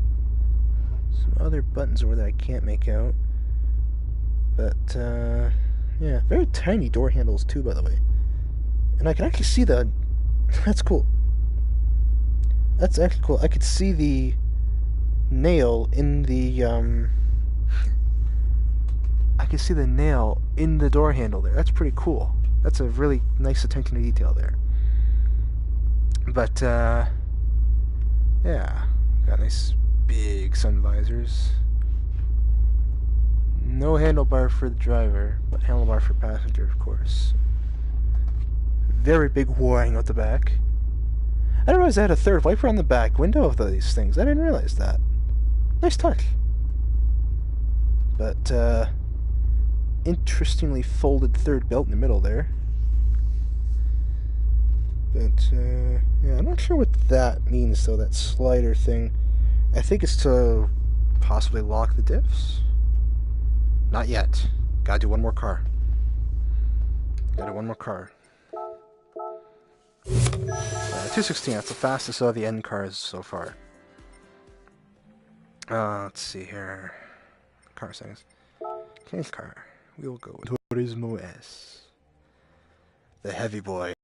Some other buttons over there I can't make out. But, yeah, very tiny door handles too, by the way. And I can actually see the... That's cool. That's actually cool. I could see the nail in the, I can see the nail in the door handle there. That's pretty cool. That's a really nice attention to detail there. But, yeah. Got nice big sun visors. No handlebar for the driver, but handlebar for passenger, of course. Very big wiring out the back. I didn't realize I had a third wiper on the back window of these things. I didn't realize that. Nice touch. But, interestingly folded third belt in the middle there. But, yeah, I'm not sure what that means, though, that slider thing. I think it's to possibly lock the diffs. Not yet. Gotta do one more car. Gotta do one more car. 216, that's the fastest of the end cars so far. Let's see here. Car settings. Change car. We will go with Turismo S. The heavy boy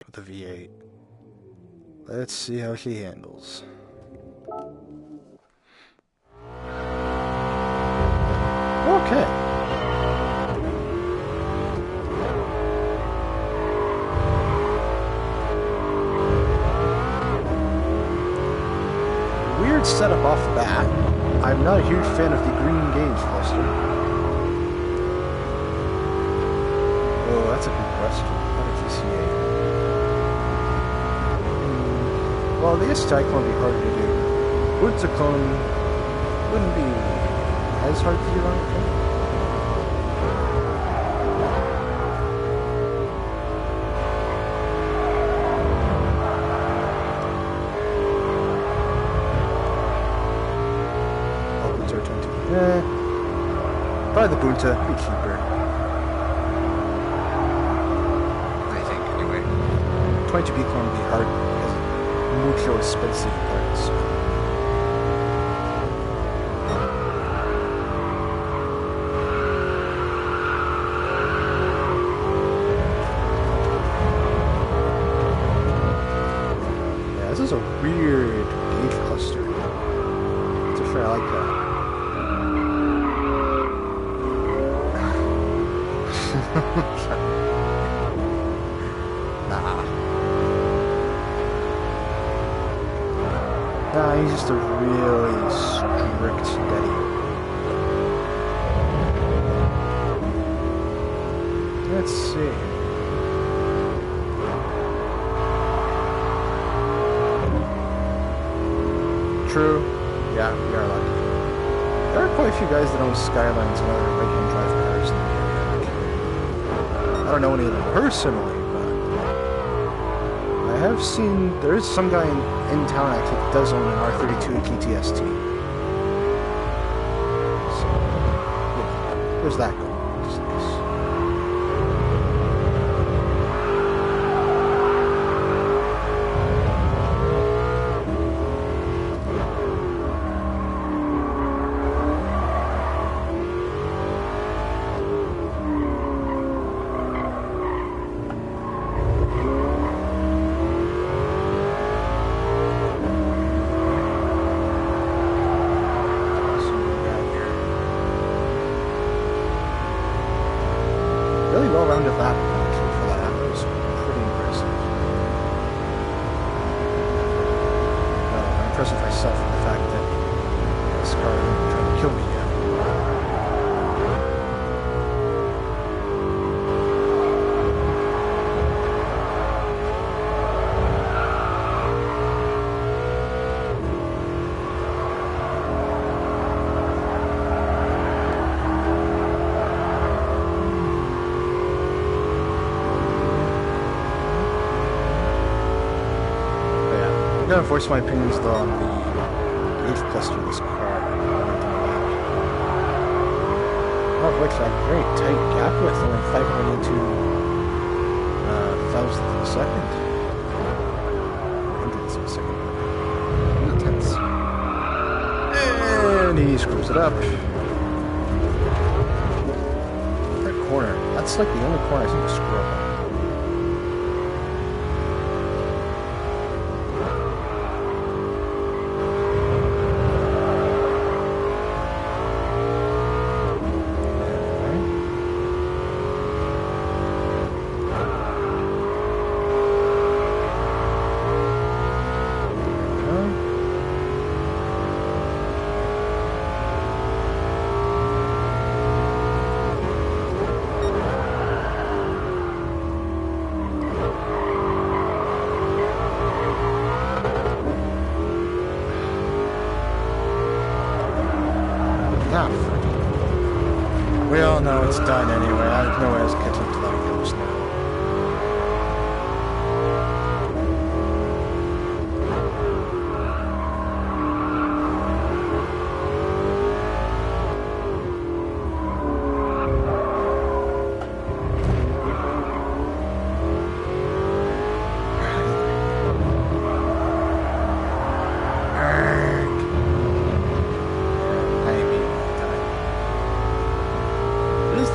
with the V8. Let's see how she handles. Okay. Weird setup off the bat. I'm not a huge fan of the green gauge cluster. Oh, that's a good question. How did you see it? Well, the STI clone would be hard to do. Bunta clone wouldn't be as hard to do, I don't think. Buy the Bunta, be cheaper. I think, anyway. 22B clone would be hard because mucho expensive parts. Yeah, this is a weird gauge cluster. To sure, I like that. Nah. Nah, he's just a really strict daddy. Let's see. True. Yeah, we are lucky. There are quite a few guys that own Skylines and other right-hand drive cars in the area. I don't know any of them personally, but I have seen there is some guy in town actually that does own an R32 TTST. So, yeah, there's that going. It's nice. Really well-rounded lap actually for that. It was pretty impressive. I'm impressed with myself for the fact that this car isn't trying to kill me yet. I'm gonna voice my opinions though on the gauge cluster of this car. Of which I have a very tight gap with, only 502 thousandths of a second. Hundredths of a second. Tenths. And he screws it up. That corner. That's like the only corner I seem to screw up on. We all know it's done anyway. I have no way to catch up to that ghost now.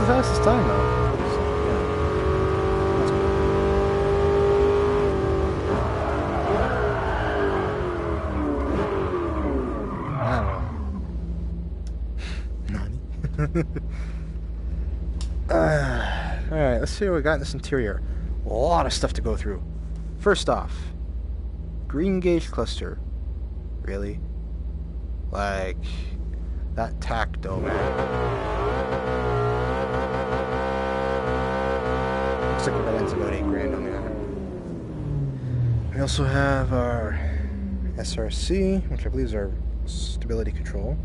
Fastest time though. So, yeah. That's good. Wow. Alright, let's see what we got in this interior. A lot of stuff to go through. First off, green gauge cluster. Really? Like, that tack though, man. Looks like that ends about $8,000 on there. We also have our SRC, which I believe is our stability control.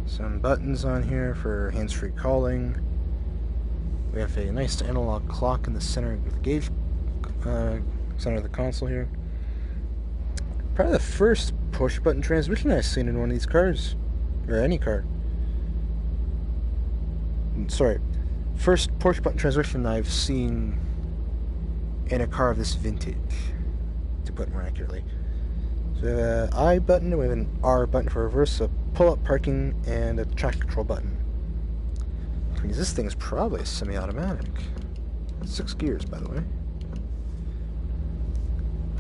Some buttons on here for hands-free calling. We have a nice analog clock in the center of the gauge, center of the console here. Probably the first push-button transmission I've seen in one of these cars, or any car. Sorry. First push-button transmission I've seen in a car of this vintage, to put it more accurately. So we have an I button, we have an R button for reverse, a pull-up parking, and a traction control button. Which means this thing is probably a semi-automatic. 6 gears, by the way.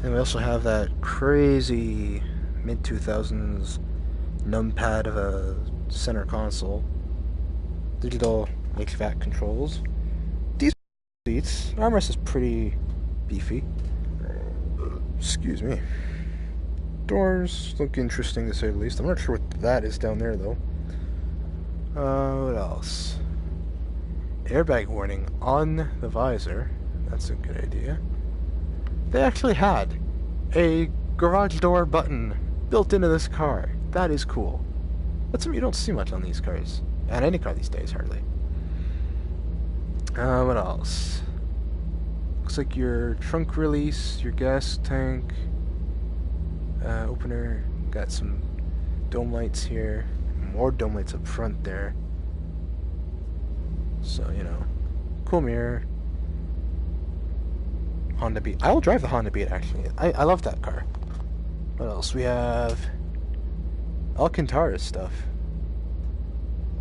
And we also have that crazy mid-2000s numpad of a center console. Digital HVAC controls. seats. Armrest is pretty beefy. Excuse me. Doors look interesting to say the least. I'm not sure what that is down there though. What else? Airbag warning on the visor. That's a good idea. They actually had a garage door button built into this car. That is cool. That's something you don't see much on these cars. And any car these days, hardly. What else? Looks like your trunk release, your gas tank, opener. Got some dome lights here. More dome lights up front there. So, you know, cool mirror. Honda Beat. I will drive the Honda Beat, actually. I love that car. What else? We have Alcantara's stuff.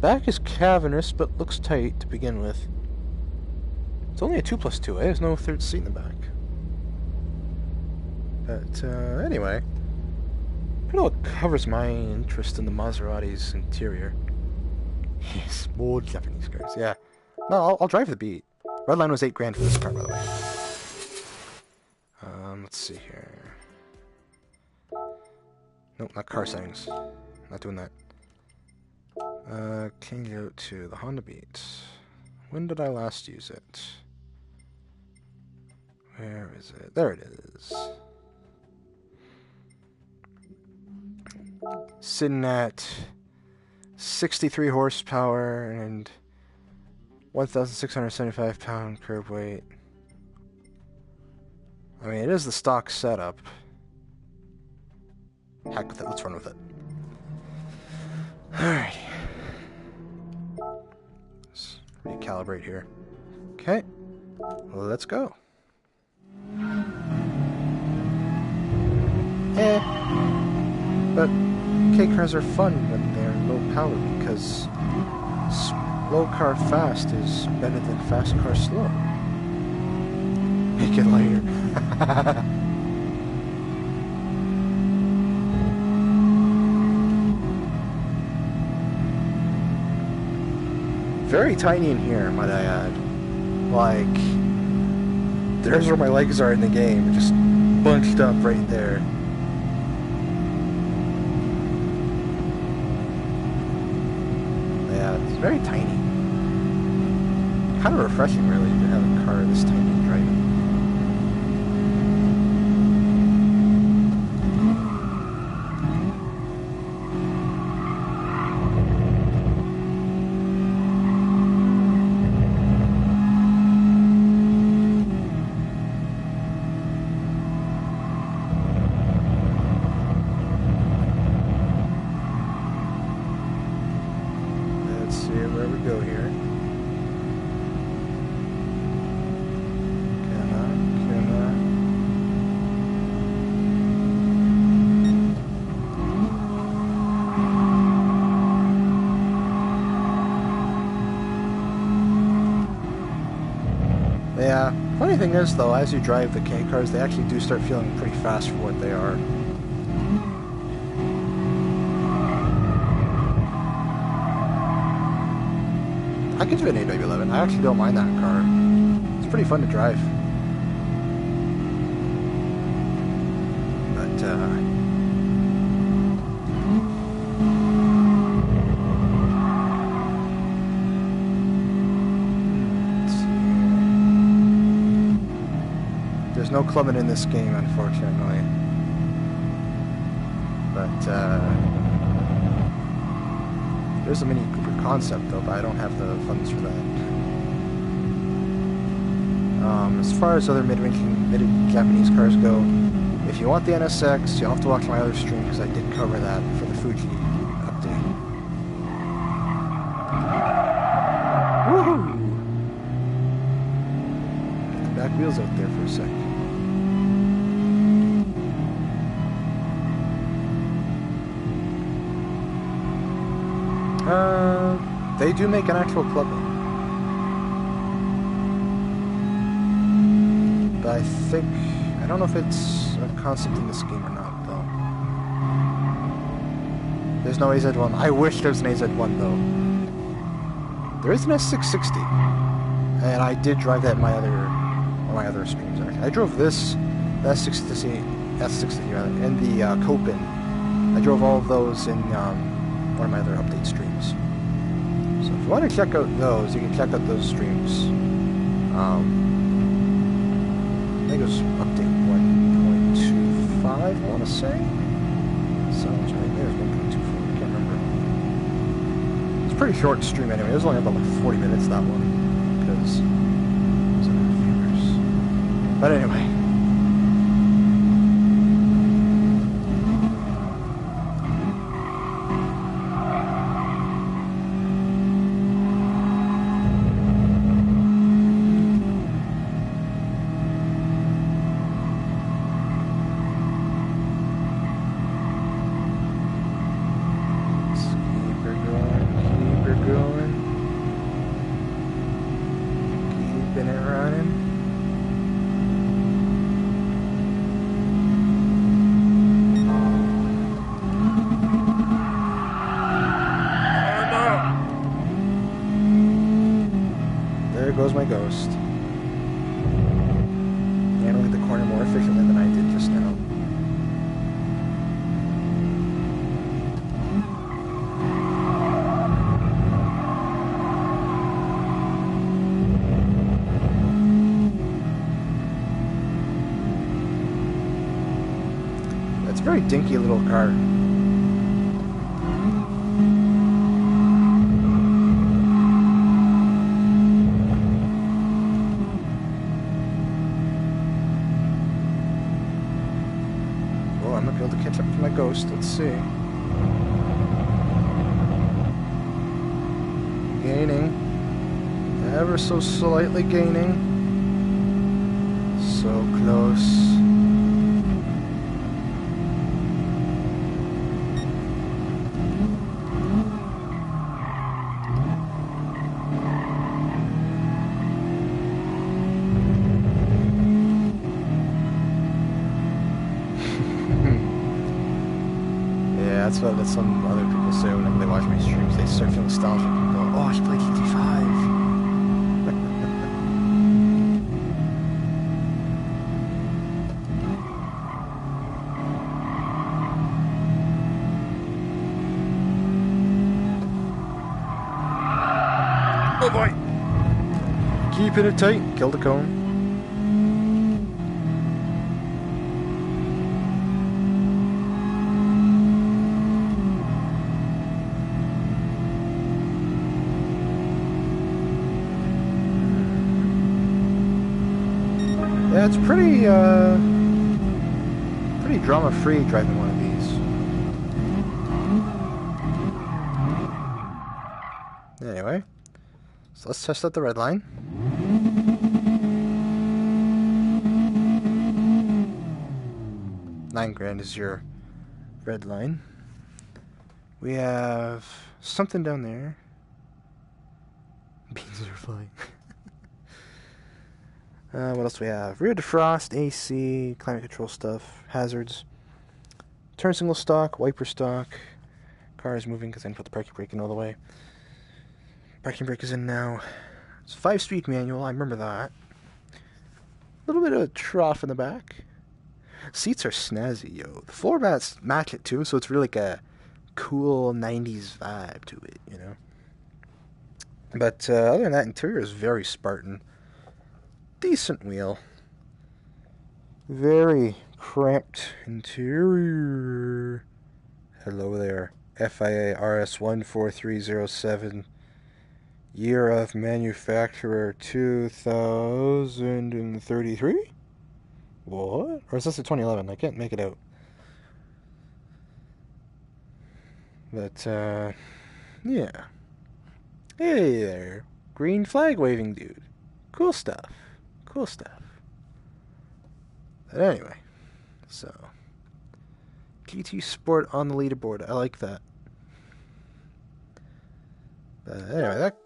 Back is cavernous, but looks tight to begin with. It's only a 2+2. There's no third seat in the back. But, anyway. I don't know what covers my interest in the Maserati's interior. Yes, more Japanese cars, yeah. No, I'll drive the Beat. Redline was $8 grand for this car, by the way. Let's see here. Nope, not car settings. Not doing that. Can go to the Honda Beat. When did I last use it? Where is it? There it is. Sitting at 63 horsepower and 1,675 pound curb weight. I mean, it is the stock setup. Heck with it, let's run with it. Alright. Let's recalibrate here. Okay, let's go. But K-cars are fun when they're low power because slow car fast is better than fast car slow. Make it lighter. Very tiny in here, might I add. Like, there's where my legs are in the game, just bunched up right there. Yeah, it's very tiny. Kind of refreshing, really, to have a car this tiny and driving. Where we go here. Come on. Yeah, funny thing is though, as you drive the K cars, they actually do start feeling pretty fast for what they are. I could do an AW11. I actually don't mind that car. It's pretty fun to drive. But, let's see. There's no clubbing in this game, unfortunately. But, there's a Mini Cooper concept though, but I don't have the funds for that. As far as other mid-range Japanese cars go, if you want the NSX, you'll have to watch my other stream because I did cover that for the Fuji update. Woohoo! Get the back wheels out there for a sec. They do make an actual clubbing. But I don't know if it's a concept in this game or not, though. There's no AZ1. I wish there was an AZ1, though. There is an S660. And I did drive that in my other streams. Actually. I drove this, the S60 rather, and the Copen. I drove all of those in one of my other update streams. So if you want to check out those, you can check out those streams. I think it was update 1.25, I want to say. Sounds right there, 1.24, I can't remember. It's a pretty short stream anyway. It was only about like 40 minutes, that one. Because it's enough viewers. But anyway. Goes my ghost. Handling the corner more efficiently than I did just now. It's a very dinky little car. Ghost, let's see. Gaining. Ever so slightly gaining. So close. That's what some other people say whenever they watch my streams. They start feeling nostalgic and go, "Oh, I should play GT5." Oh boy! Keeping it tight. Kill the cone. Yeah, it's pretty drama-free driving one of these. Anyway, so let's test out the red line. $9,000 is your red line. We have something down there. Beans are flying. What else do we have? Rear defrost, AC, climate control stuff, hazards, turn signal stock, wiper stock. Car is moving because I didn't put the parking brake in all the way. Parking brake is in now. It's a 5-speed manual, I remember that. A little bit of a trough in the back. Seats are snazzy, yo. The floor mats match it too, so it's really like a cool 90s vibe to it, you know. But other than that, interior is very Spartan. Decent wheel. Very cramped interior. Hello there. FIA RS14307. Year of manufacturer 2033? What? Or is this a 2011? I can't make it out. But, yeah. Hey there. Green flag waving dude. Cool stuff. Cool stuff. But anyway, so GT Sport on the leaderboard. I like that. But anyway, that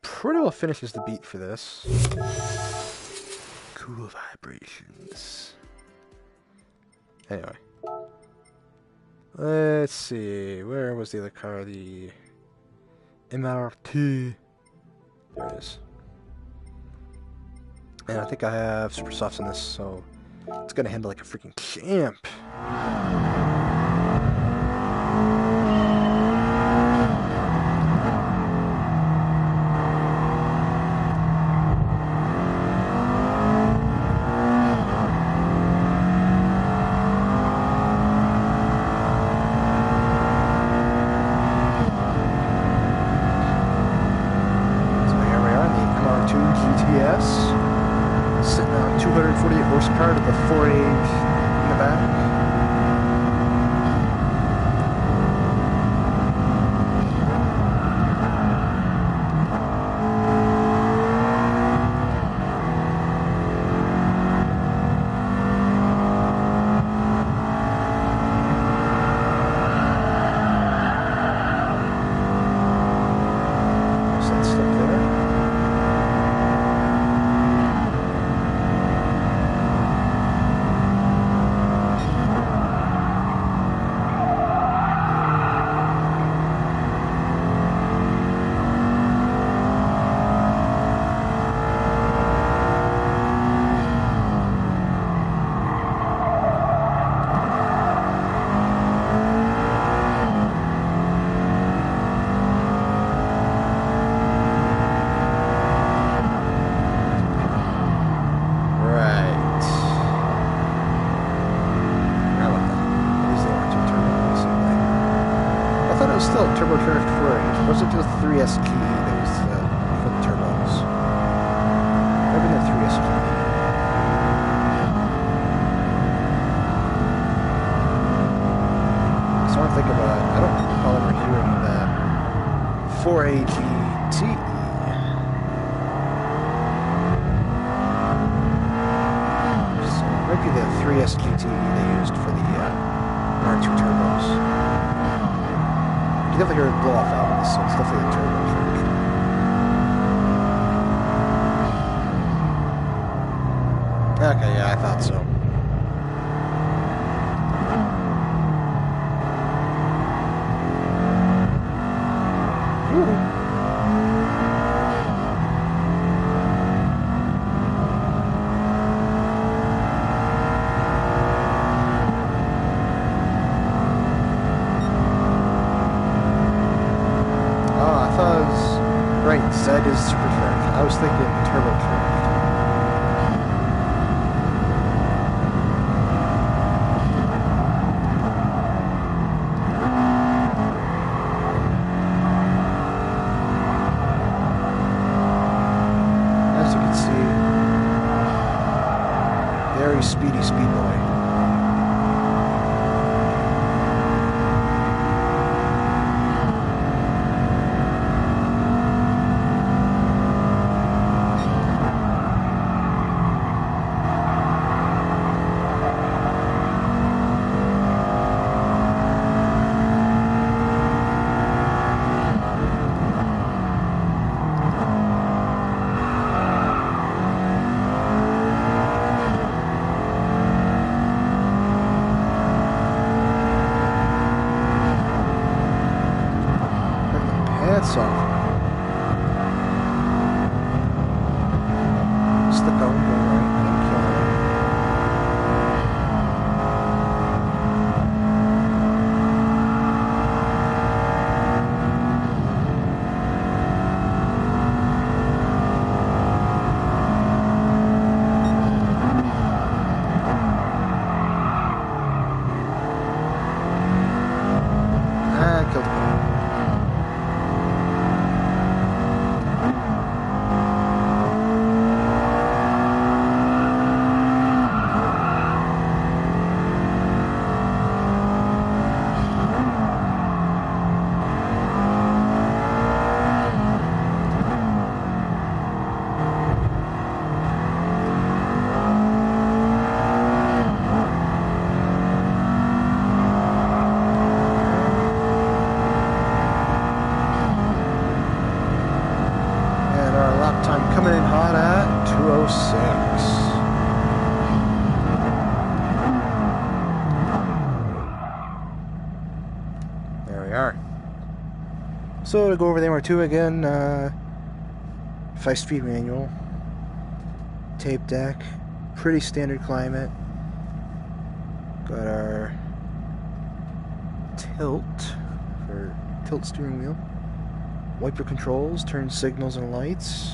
pretty well finishes the beat for this. Cool vibrations. Anyway, let's see. Where was the other car? The MRT. There it is. And I think I have super softs in this, so it's gonna handle like a freaking champ. Sitting on 248 horsepower to the 4.8 in the back. So let's stop there. Still turbocharged 4.8. Was it just 3SG that was for the turbos? Maybe the 3SG. So I think about it. I don't recall ever hearing that 4AGT. So maybe the 3SGT they used for the R2 turbos. You definitely hear it blow off out of this, so it's definitely a turbo version. Okay, yeah, I thought so. Ooh. Right, Z is supercharged. I was thinking turbocharged. As you can see, very speedy speedboy. That's off. Just the gun going right and killing it. Killed it. Time coming in hot at 2:06. There we are. So to go over the MR2 again, 5-speed manual, tape deck. Pretty standard climate. Got our tilt for tilt steering wheel. Wiper controls, turn signals and lights.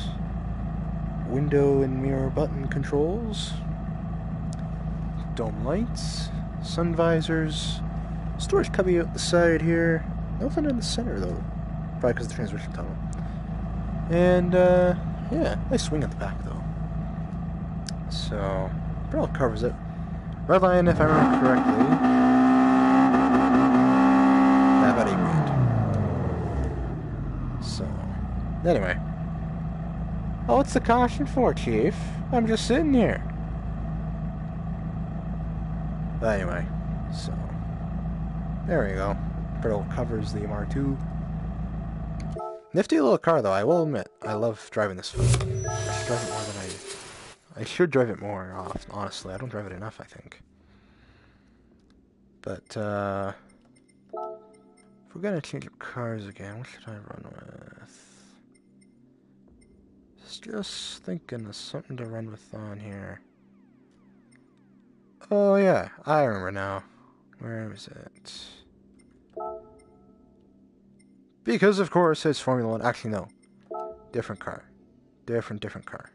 Window and mirror button controls. Dome lights. Sun visors. Storage cubby out the side here. Nothing in the center though. Probably because of the transmission tunnel. And yeah, nice swing at the back though. So, probably covers it. Red line, if I remember correctly. About $8,000. So, anyway. Oh, what's the caution for, Chief? I'm just sitting here. But anyway, so there we go. Pedal covers the MR2. Nifty little car, though. I will admit, I love driving this phone. I should drive it more than I should drive it more often. Honestly, I don't drive it enough, I think. But if we're gonna change up cars again, what should I run with? Just thinking of something to run with on here. Oh yeah, I remember now. Where was it? Because of course it's Formula 1. Actually no. Different car. Different car.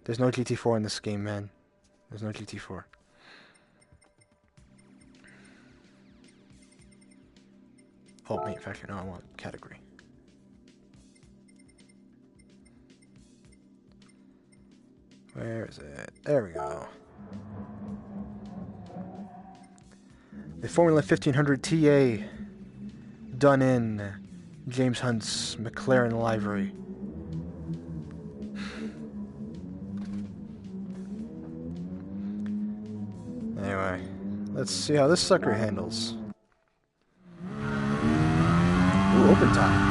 There's no GT4 in this game, man. There's no GT4. Oh, manufacturer. No, I want category. Where is it? There we go. The Formula 1500 TA, done in James Hunt's McLaren livery. Anyway, let's see how this sucker handles. Ooh, open top.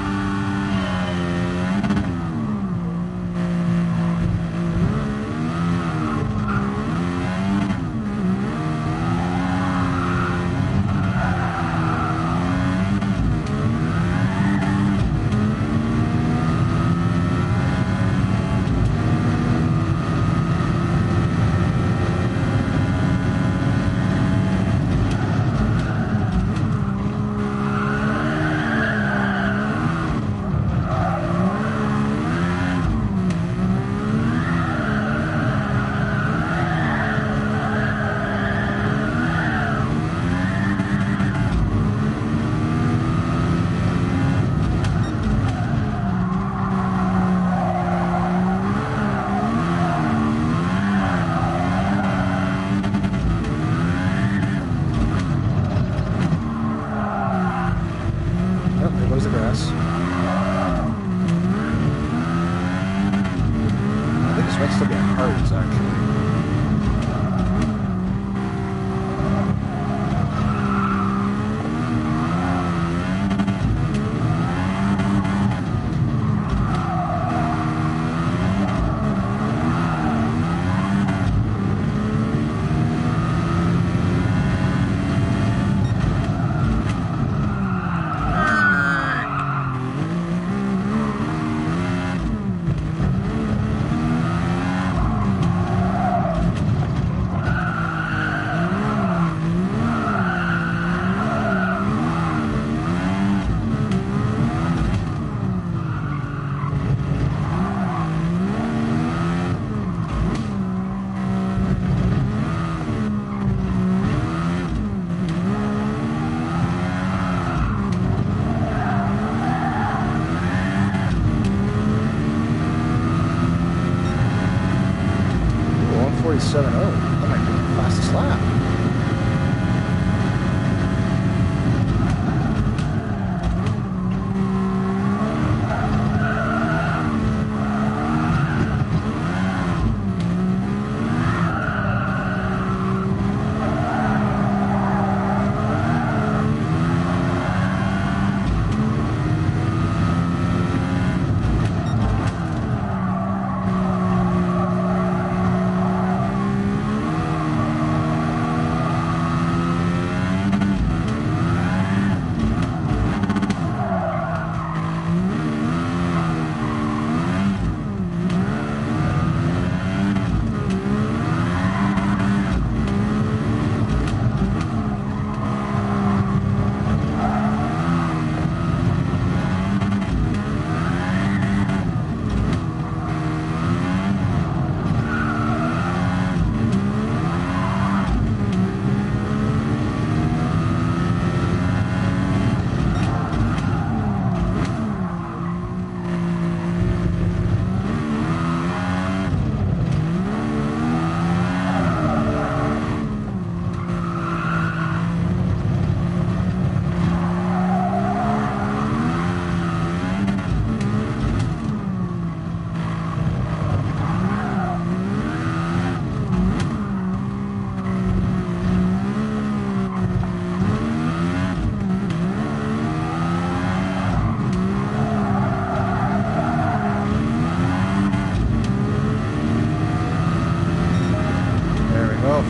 That might be the fastest lap.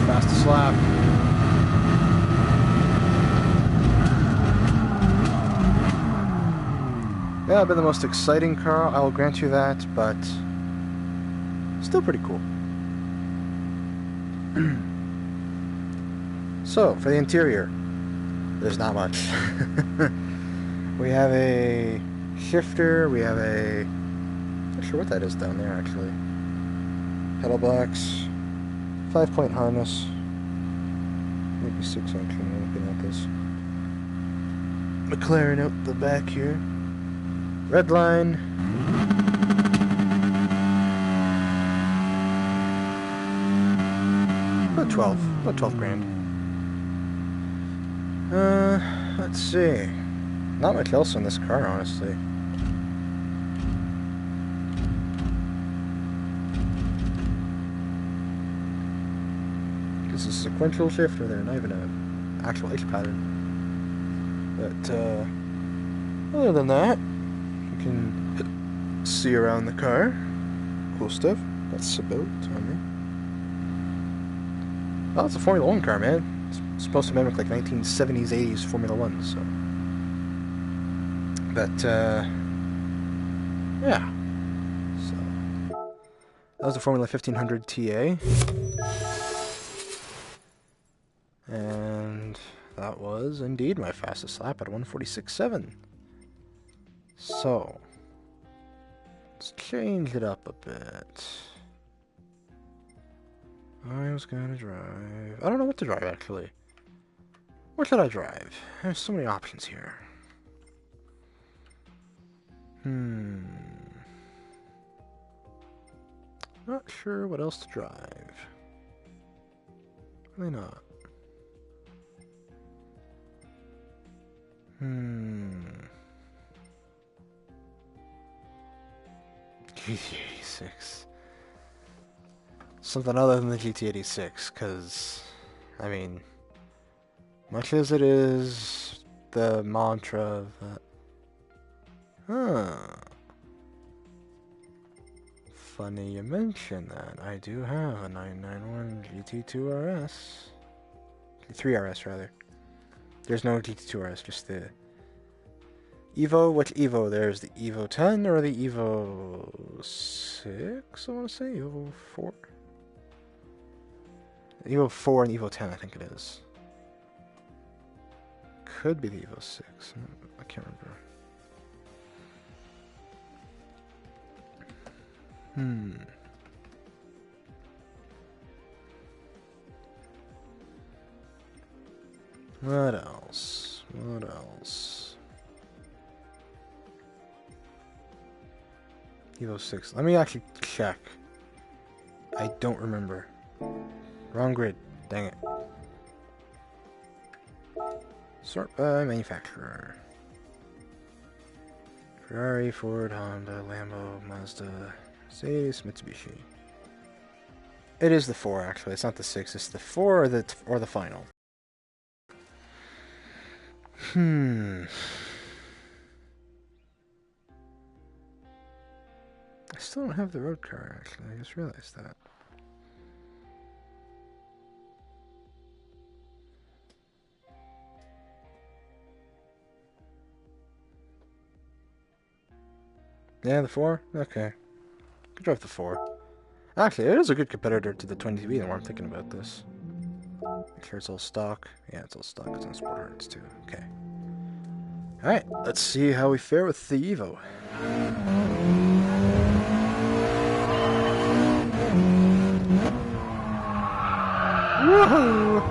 fastest lap. Yeah, been the most exciting car, I'll grant you that, but still pretty cool. So, for the interior, there's not much. We have a shifter, we have a... not sure what that is down there, actually. Pedal box, 5-point harness, maybe 6 actually, I'm looking at this. McLaren out the back here. Red line. About 12 grand. Let's see. Not much else on this car, honestly. This is a sequential shifter there, not even an actual H pattern. But, other than that, you can see around the car. Cool stuff. That's about on me. Oh, it's a Formula 1 car, man. It's supposed to mimic like 1970s, 80s Formula 1, so. But, yeah. So, that was the Formula 1500 TA. And that was indeed my fastest lap at 146.7. So, let's change it up a bit. I was gonna drive... I don't know what to drive, actually. What should I drive? There's so many options here. Not sure what else to drive. Why not? GT86. Something other than the GT86, because, I mean, much as it is the mantra of that. Funny you mention that. I do have a 991 GT2 RS. GT3 RS, rather. There's no GT2 RS, just the Evo. Which Evo? There's the Evo 10 or the Evo 6, I want to say? Evo 4? Evo 4 and Evo 10, I think it is. Could be the Evo 6. I can't remember. What else? What else? Evo 6. Let me actually check. I don't remember. Wrong grid. Dang it. Sort by manufacturer. Ferrari, Ford, Honda, Lambo, Mazda, Mercedes, Mitsubishi. It is the 4, actually. It's not the 6. It's the 4 or the final. I still don't have the road car, actually. I just realized that. Yeah, the 4? Okay. Could drive the 4. Actually, it is a good competitor to the 20B, the more I'm thinking about this. Make sure it's all stock. Yeah, it's all stock. It's on Sport Hearts, too. Okay. Alright, let's see how we fare with the Evo. Woohoo!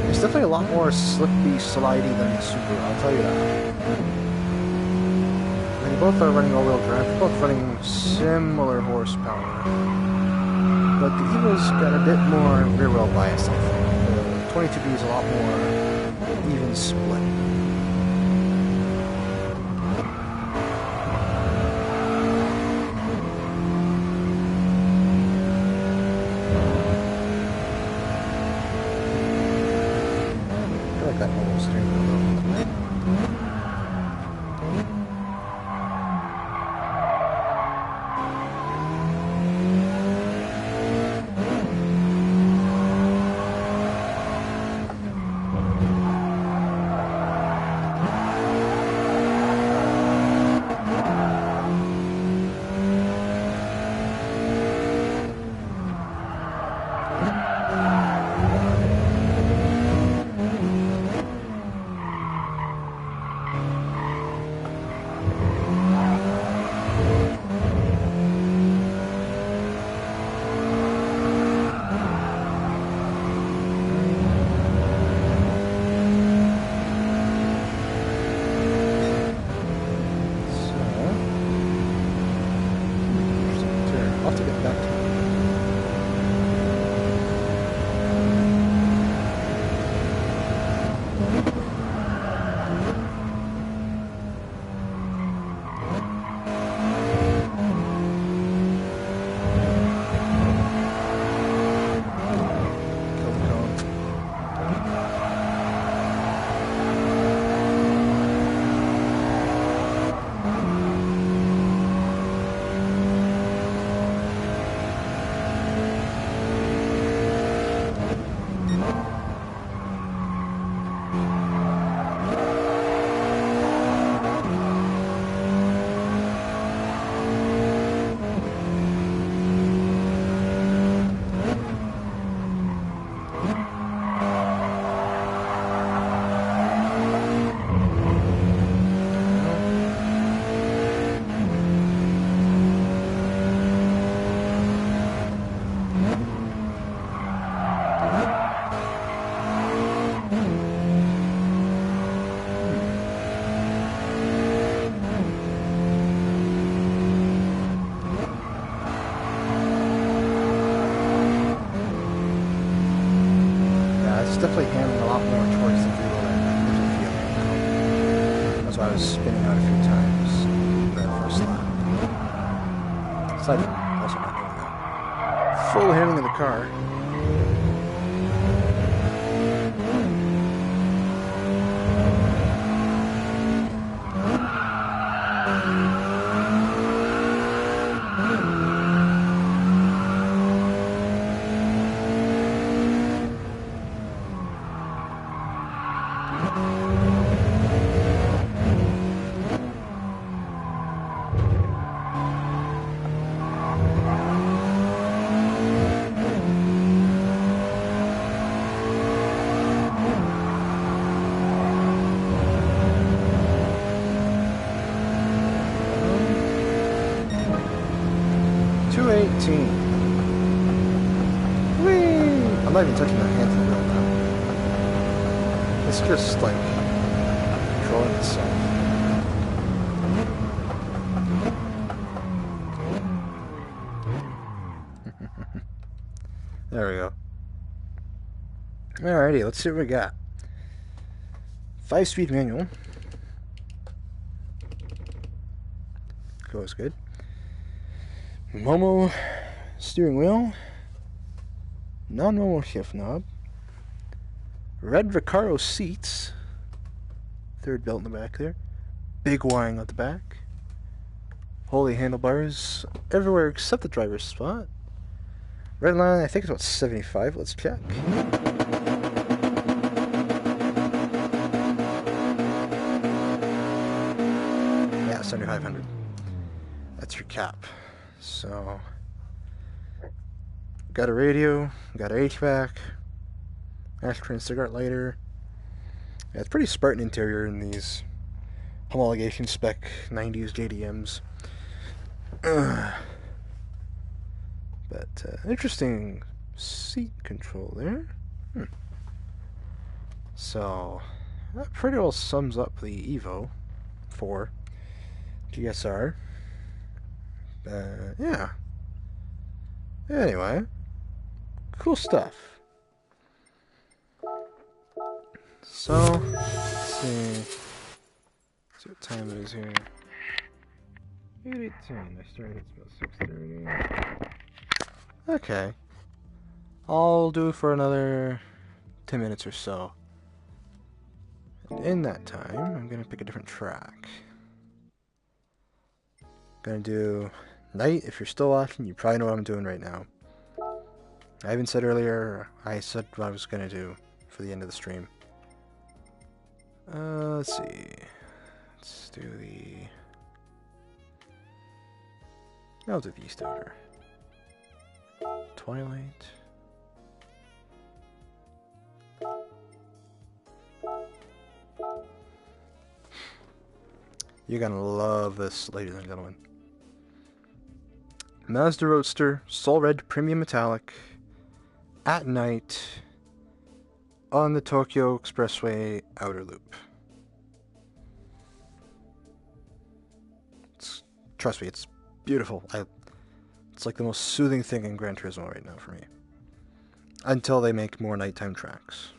It's definitely a lot more slippy, slidey than the Subaru, I'll tell you that. I mean, they both are running all-wheel drive, they're both running similar horsepower. But the Evo's got a bit more rear-wheel bias, I think. The 22B is a lot more even split. I feel like that whole steering wheel. I'll have to get back to it. Kill the cone. 5. Also not doing that. Full handling of the car. I'm not even touching my hands on the wheel now. It's just like controlling itself. There we go. Alrighty, let's see what we got. 5-speed manual. Goes good. Momo steering wheel. Non-Momo shift knob. Red Recaro seats. Third belt in the back there. Big wiring at the back. Holy handlebars everywhere except the driver's spot. Red line, I think it's about 75. Let's check. Yeah, 7,500. That's your cap. So got a radio, got an HVAC, ashtray and cigarette lighter. Yeah, it's pretty Spartan interior in these homologation spec 90s JDMs. But interesting seat control there. So that pretty well sums up the Evo 4 GSR. Yeah. Anyway, cool stuff. So, let's see what time it is here. 8:10. I started at about 6:30. Okay. I'll do it for another 10 minutes or so. And in that time, I'm gonna pick a different track. Gonna do night. If you're still watching, you probably know what I'm doing right now. I even said earlier, I said what I was gonna do for the end of the stream. Let's see. Let's do the... I'll do the East Outer. Twilight. You're gonna love this, ladies and gentlemen. Mazda Roadster, Soul Red Premium Metallic, at night, on the Tokyo Expressway Outer Loop. Trust me, it's beautiful. It's like the most soothing thing in Gran Turismo right now for me. Until they make more nighttime tracks.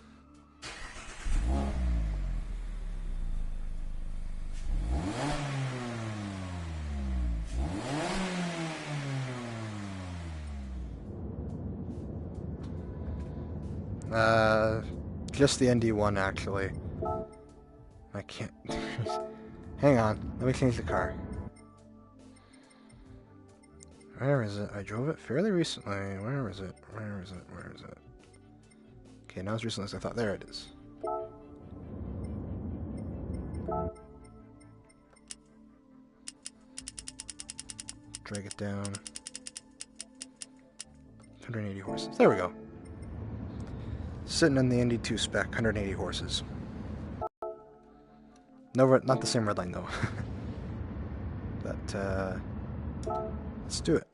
Just the ND1 actually. I can't. Hang on, let me change the car. Where is it? I drove it fairly recently. Where is it? Where is it? Where is it? Okay, not as recently as I thought. There it is. Drag it down. 180 horses. There we go. Sitting in the ND2 spec, 180 horses. No, not the same red line though. But let's do it.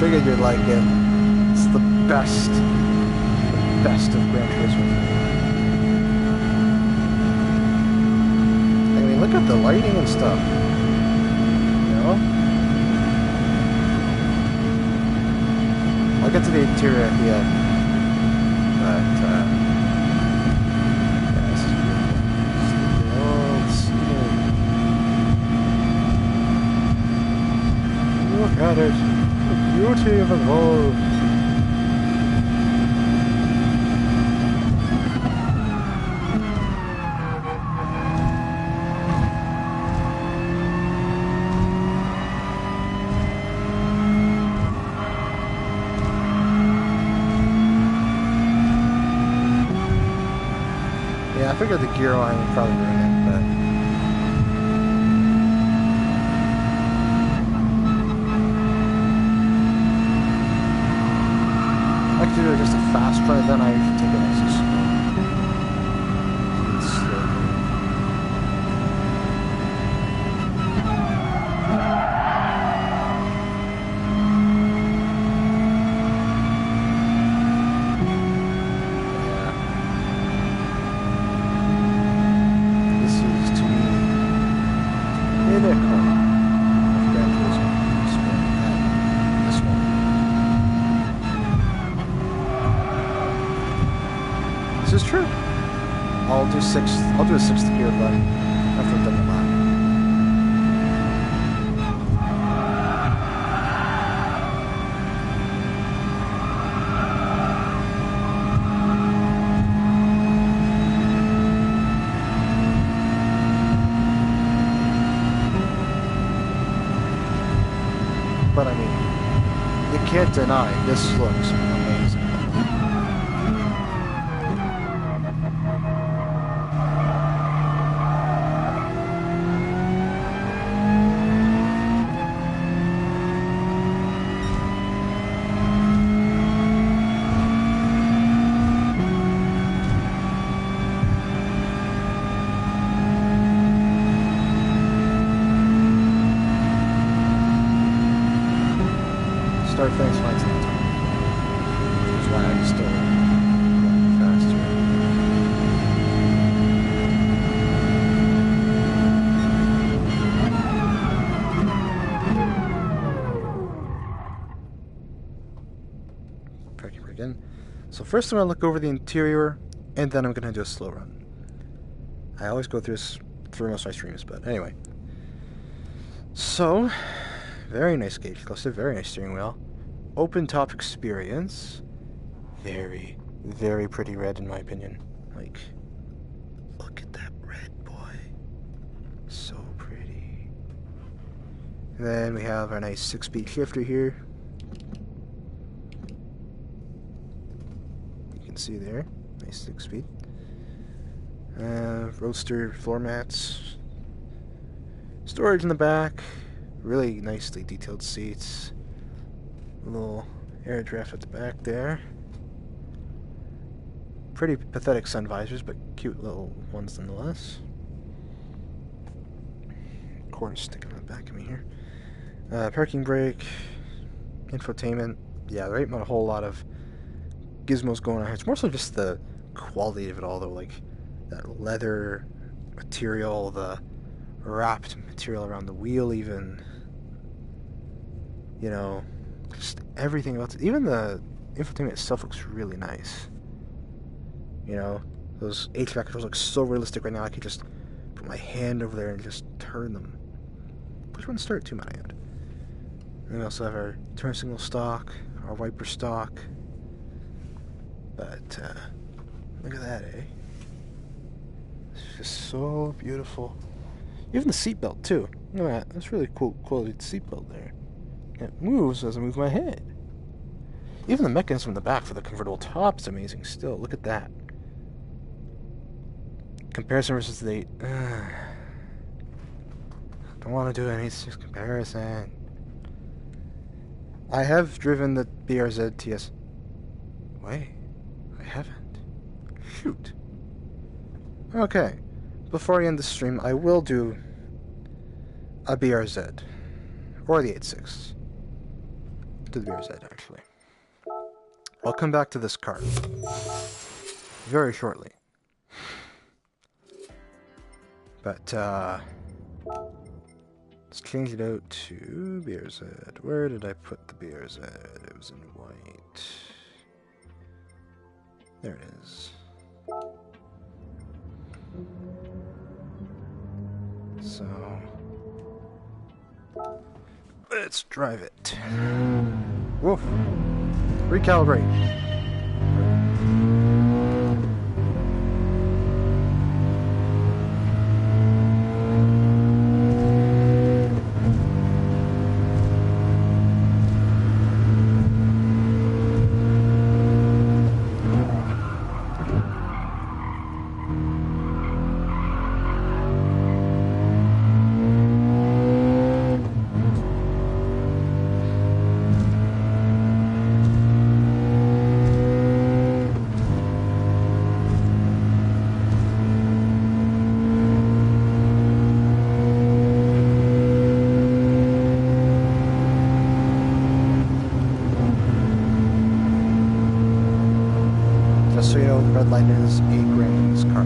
Figured you'd like it. It's the best of Gran Turismo. I mean, look at the lighting and stuff. You know? I'll get to the interior at the end. But, yeah, this is beautiful. Look at it. Beauty of the world. Yeah, I figured the gear line would probably ruin it, but I could do just a fast ride, then I usually take it nice and slow. This is to me pinnacle of Gran Turismo. is true. I'll do a 6th gear, but after I've done the lap. But I mean, you can't deny this looks amazing. Start finish lines on time. Which is why I'm still running faster. Parking brake again. So first I'm going to look over the interior, and then I'm going to do a slow run. I always go through this through most of my streams, but anyway. So, very nice gauge cluster, very nice steering wheel. Open top experience. Very, very pretty red in my opinion. Like, look at that red, boy. So pretty. And then we have our nice 6-speed shifter here. You can see there, nice 6-speed. Roadster floor mats. Storage in the back. Really nicely detailed seats. A little air draft at the back there. Pretty pathetic sun visors, but cute little ones nonetheless. Cord sticking on the back of me here. Parking brake. Infotainment. Yeah, there ain't a whole lot of gizmos going on here. It's more so just the quality of it all, though. Like, that leather material, the wrapped material around the wheel even. You know, just everything about it. Even the infotainment itself looks really nice. You know, those HVAC controls look so realistic right now. I could just put my hand over there and just turn them. Which one start to my hand? And we also have our turn signal stock, our wiper stock. But look at that, eh? It's just so beautiful. Even the seatbelt too. Look at that. That's really cool quality seatbelt there. It moves as I move my head. Even the mechanism in the back for the convertible top is amazing still. Look at that. Comparison versus the... don't want to do any comparison. I have driven the BRZ TS... Wait. I haven't. Shoot. Okay. Before I end the stream, I will do a BRZ. Or the 8.6. To the BRZ, actually. I'll come back to this car very shortly. But, let's change it out to BRZ. Where did I put the BRZ? It was in white. There it is. So, let's drive it. Woof. Recalibrate. So you know, the red light is 8 grand in this car.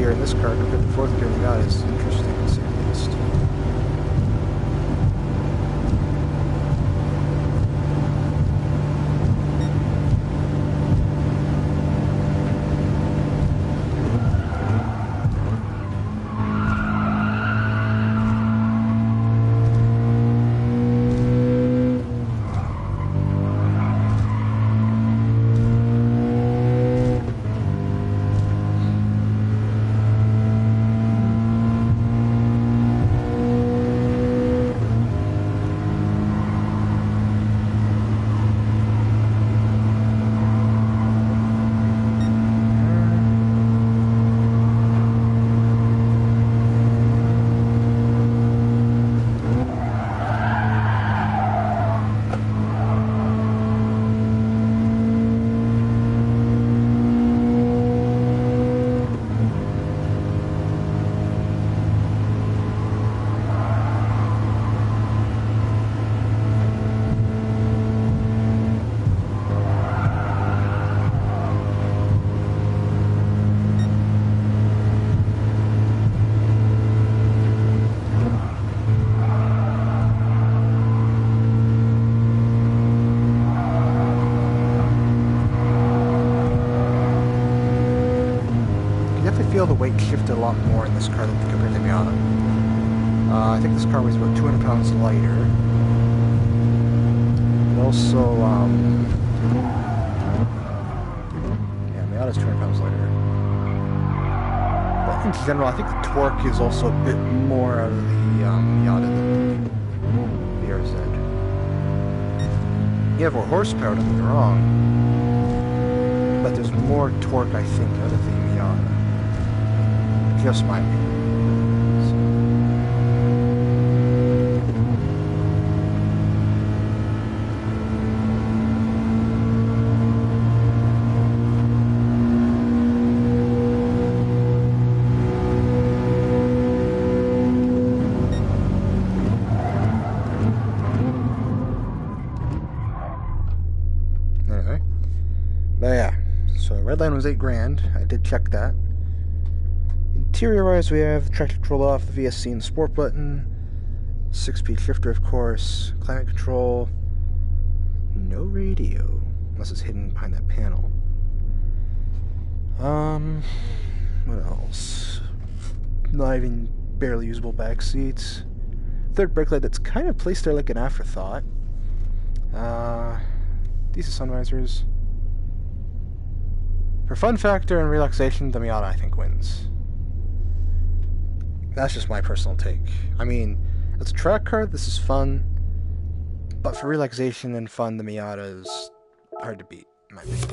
gear in this car compared to fourth gear in the Miata is interesting to say the least. Feel the weight shifted a lot more in this car than compared to the Miata. I think this car weighs about 200 pounds lighter. And also, yeah, Miata's 200 pounds lighter. But in general, I think the torque is also a bit more out of the Miata than the BRZ. You have more horsepower, don't get me wrong, but there's more torque, I think, out of the Miata. Just my opinion. Anyway, but yeah, so red line was $8,000. I did check that. Interior-wise, we have traction control off, the VSC and the sport button, 6-speed shifter, of course, climate control, no radio, unless it's hidden behind that panel. What else? Not even barely usable back seats. Third brake light that's kind of placed there like an afterthought. Decent sun visors. For fun factor and relaxation, the Miata, I think, wins. That's just my personal take. I mean, as a track car, this is fun, but for relaxation and fun, the Miata is hard to beat, in my opinion.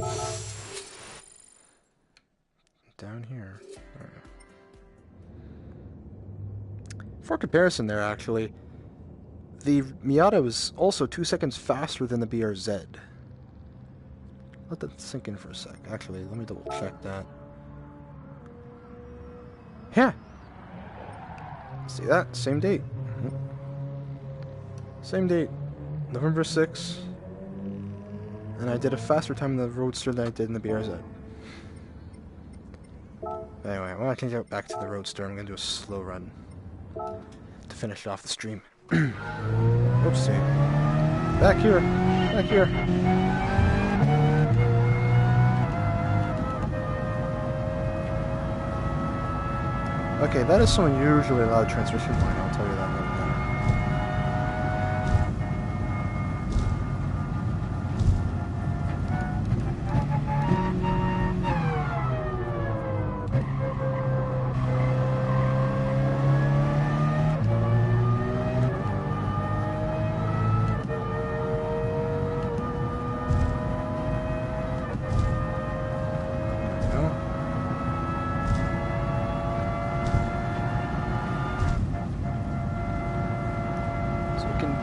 Down here. Right. For comparison there, actually, the Miata was also 2 seconds faster than the BRZ. Let that sink in for a sec. Actually, let me double check that. Yeah. See that? Same date. Same date. November 6th. And I did a faster time in the Roadster than I did in the BRZ. Anyway, I want to change it back to the Roadster. I'm going to do a slow run to finish off the stream. Oopsie. Back here. Back here. Okay, that is some unusually loud transmission line, I'll tell you that right now.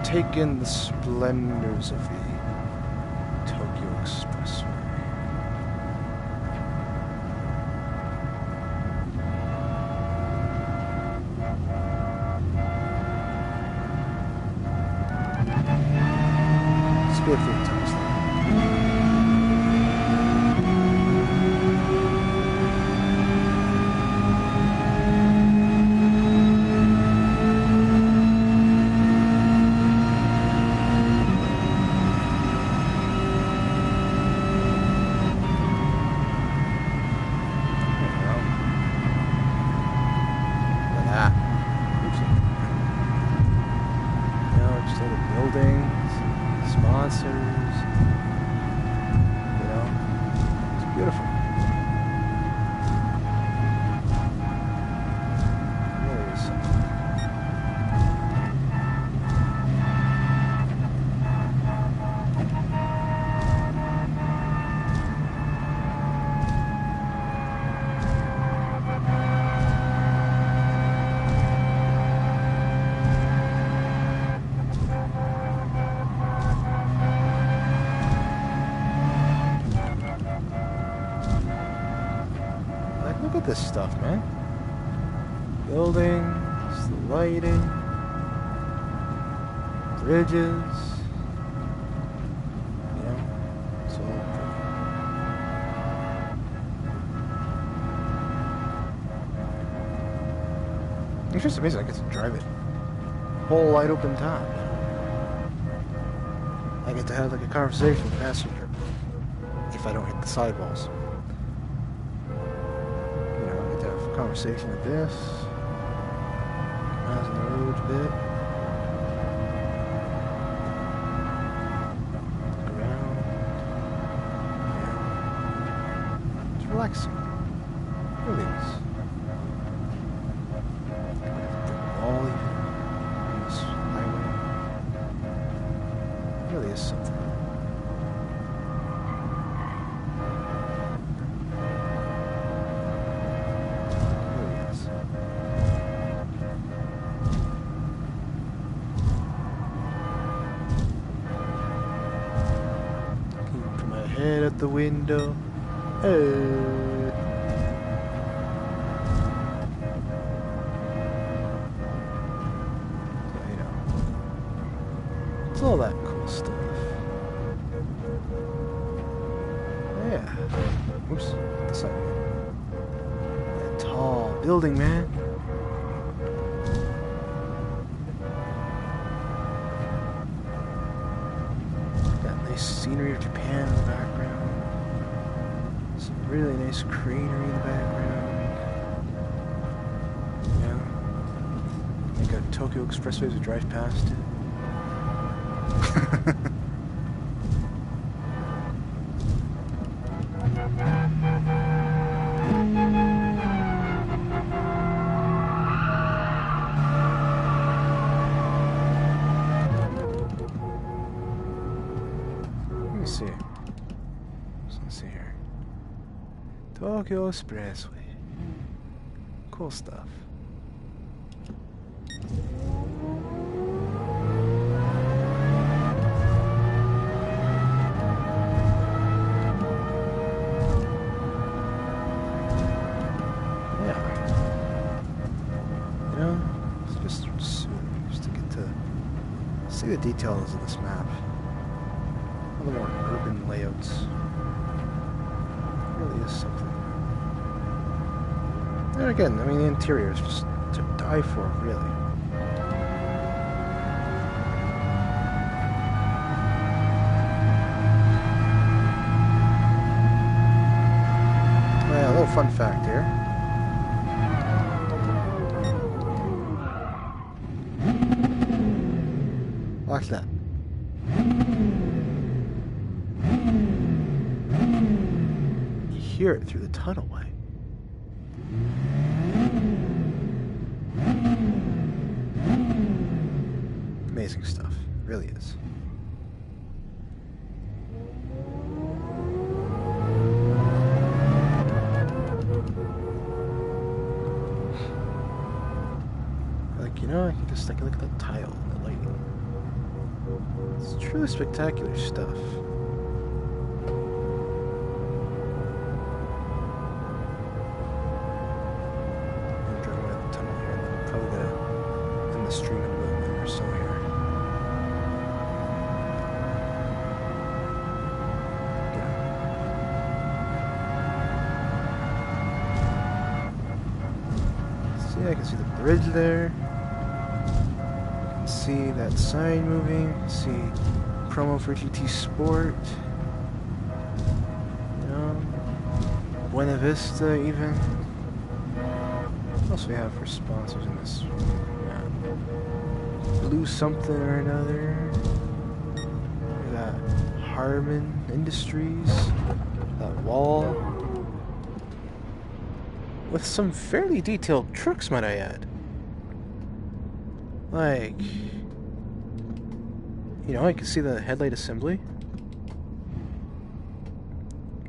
Take in the splendors of the Tokyo Expressway. Speed 3 times that. buildings, sponsors. You know, it's beautiful. It really is something. Look at this stuff, man. Buildings, the lighting, bridges. You know, it's all pretty. It's just amazing I get to drive it. Whole wide open top. I get to have like a conversation with the passenger if I don't hit the sidewalls. Conversation like this. Miles on the road a bit. Look around. Yeah. It's relaxing. It really is. The wall even on this highway. It really is something. Head at the window. So, you know, it's all that cool stuff. Yeah. Whoops. That's not that tall building, man. Scenery of Japan in the background. Some really nice greenery in the background. Yeah. Like a Tokyo Expressway as we drive past it. Let's see here. Tokyo Expressway. Cool stuff. Yeah. You know, it's just to get to see the details of this map. All the more urban layouts. It really is something. And again, I mean, the interior is just to die for, really. Yeah, a little fun fact here. Watch that. You hear it through the tunnelway. Amazing stuff. Really is. Like, you know, I can just look at that tile and the lighting. It's truly spectacular stuff. I'm driving around the tunnel here, and then I'm probably gonna end the stream in a minute or so here. See, I can see the bridge there. See that sign moving, see promo for GT Sport, you know, Buena Vista even. What else do we have for sponsors in this? Yeah. Blue something or another. Harmon Industries. That wall. With some fairly detailed trucks, might I add. Like, you know, I can see the headlight assembly.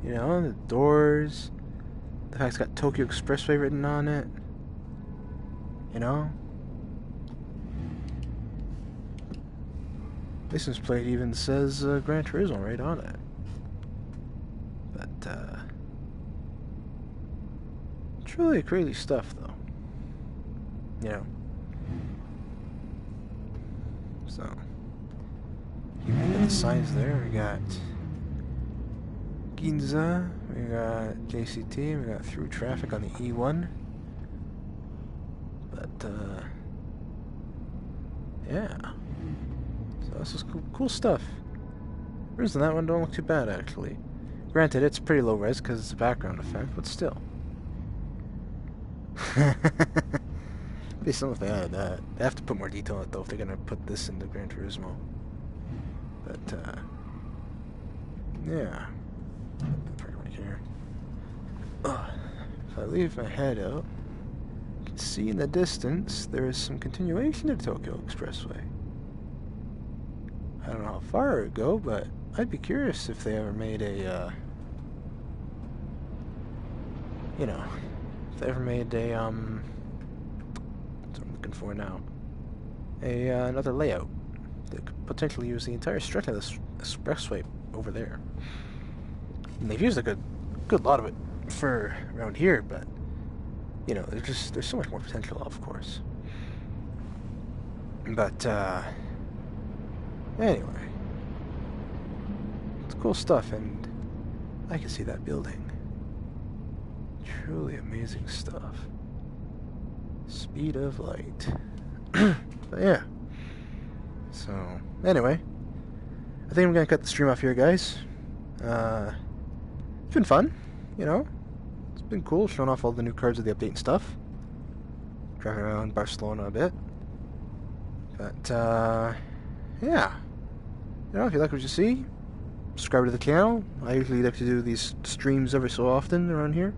You know, the doors. The fact it's got Tokyo Expressway written on it. You know? License plate even says Gran Turismo right on it. But, truly crazy stuff, though. You know? So, you got the signs there. We got Ginza, we got JCT, we got through traffic on the E1. But, yeah. So this is cool stuff. Rooms on that one don't look too bad, actually. Granted, it's pretty low res because it's a background effect, but still. Be something if they added that. They have to put more detail in it, though, if they're gonna put this into Gran Turismo. But, yeah. Right here. If I leave my head out, you can see in the distance there is some continuation of Tokyo Expressway. I don't know how far it would go, but I'd be curious if they ever made a, you know, if they ever made a, what's what I'm looking for now, another layout that could potentially use the entire stretch of this expressway over there. And they've used a good lot of it for around here, but, you know, there's so much more potential, of course. But, anyway, it's cool stuff, and I can see that building. Truly amazing stuff. Speed of light. But yeah. So, anyway, I think I'm gonna cut the stream off here, guys. It's been fun, you know. It's been cool showing off all the new cards with the update and stuff. Driving around Barcelona a bit. But, yeah. You know, if you like what you see, subscribe to the channel. I usually like to do these streams every so often around here.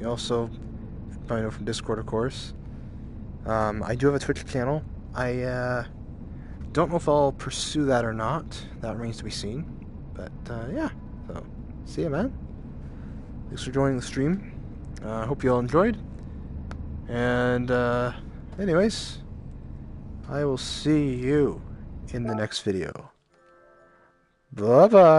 You also probably know from Discord, of course. I do have a Twitch channel. I don't know if I'll pursue that or not. That remains to be seen. But yeah. So, see ya, man. Thanks for joining the stream. Hope you all enjoyed. And anyways, I will see you in the next video. Bye-bye.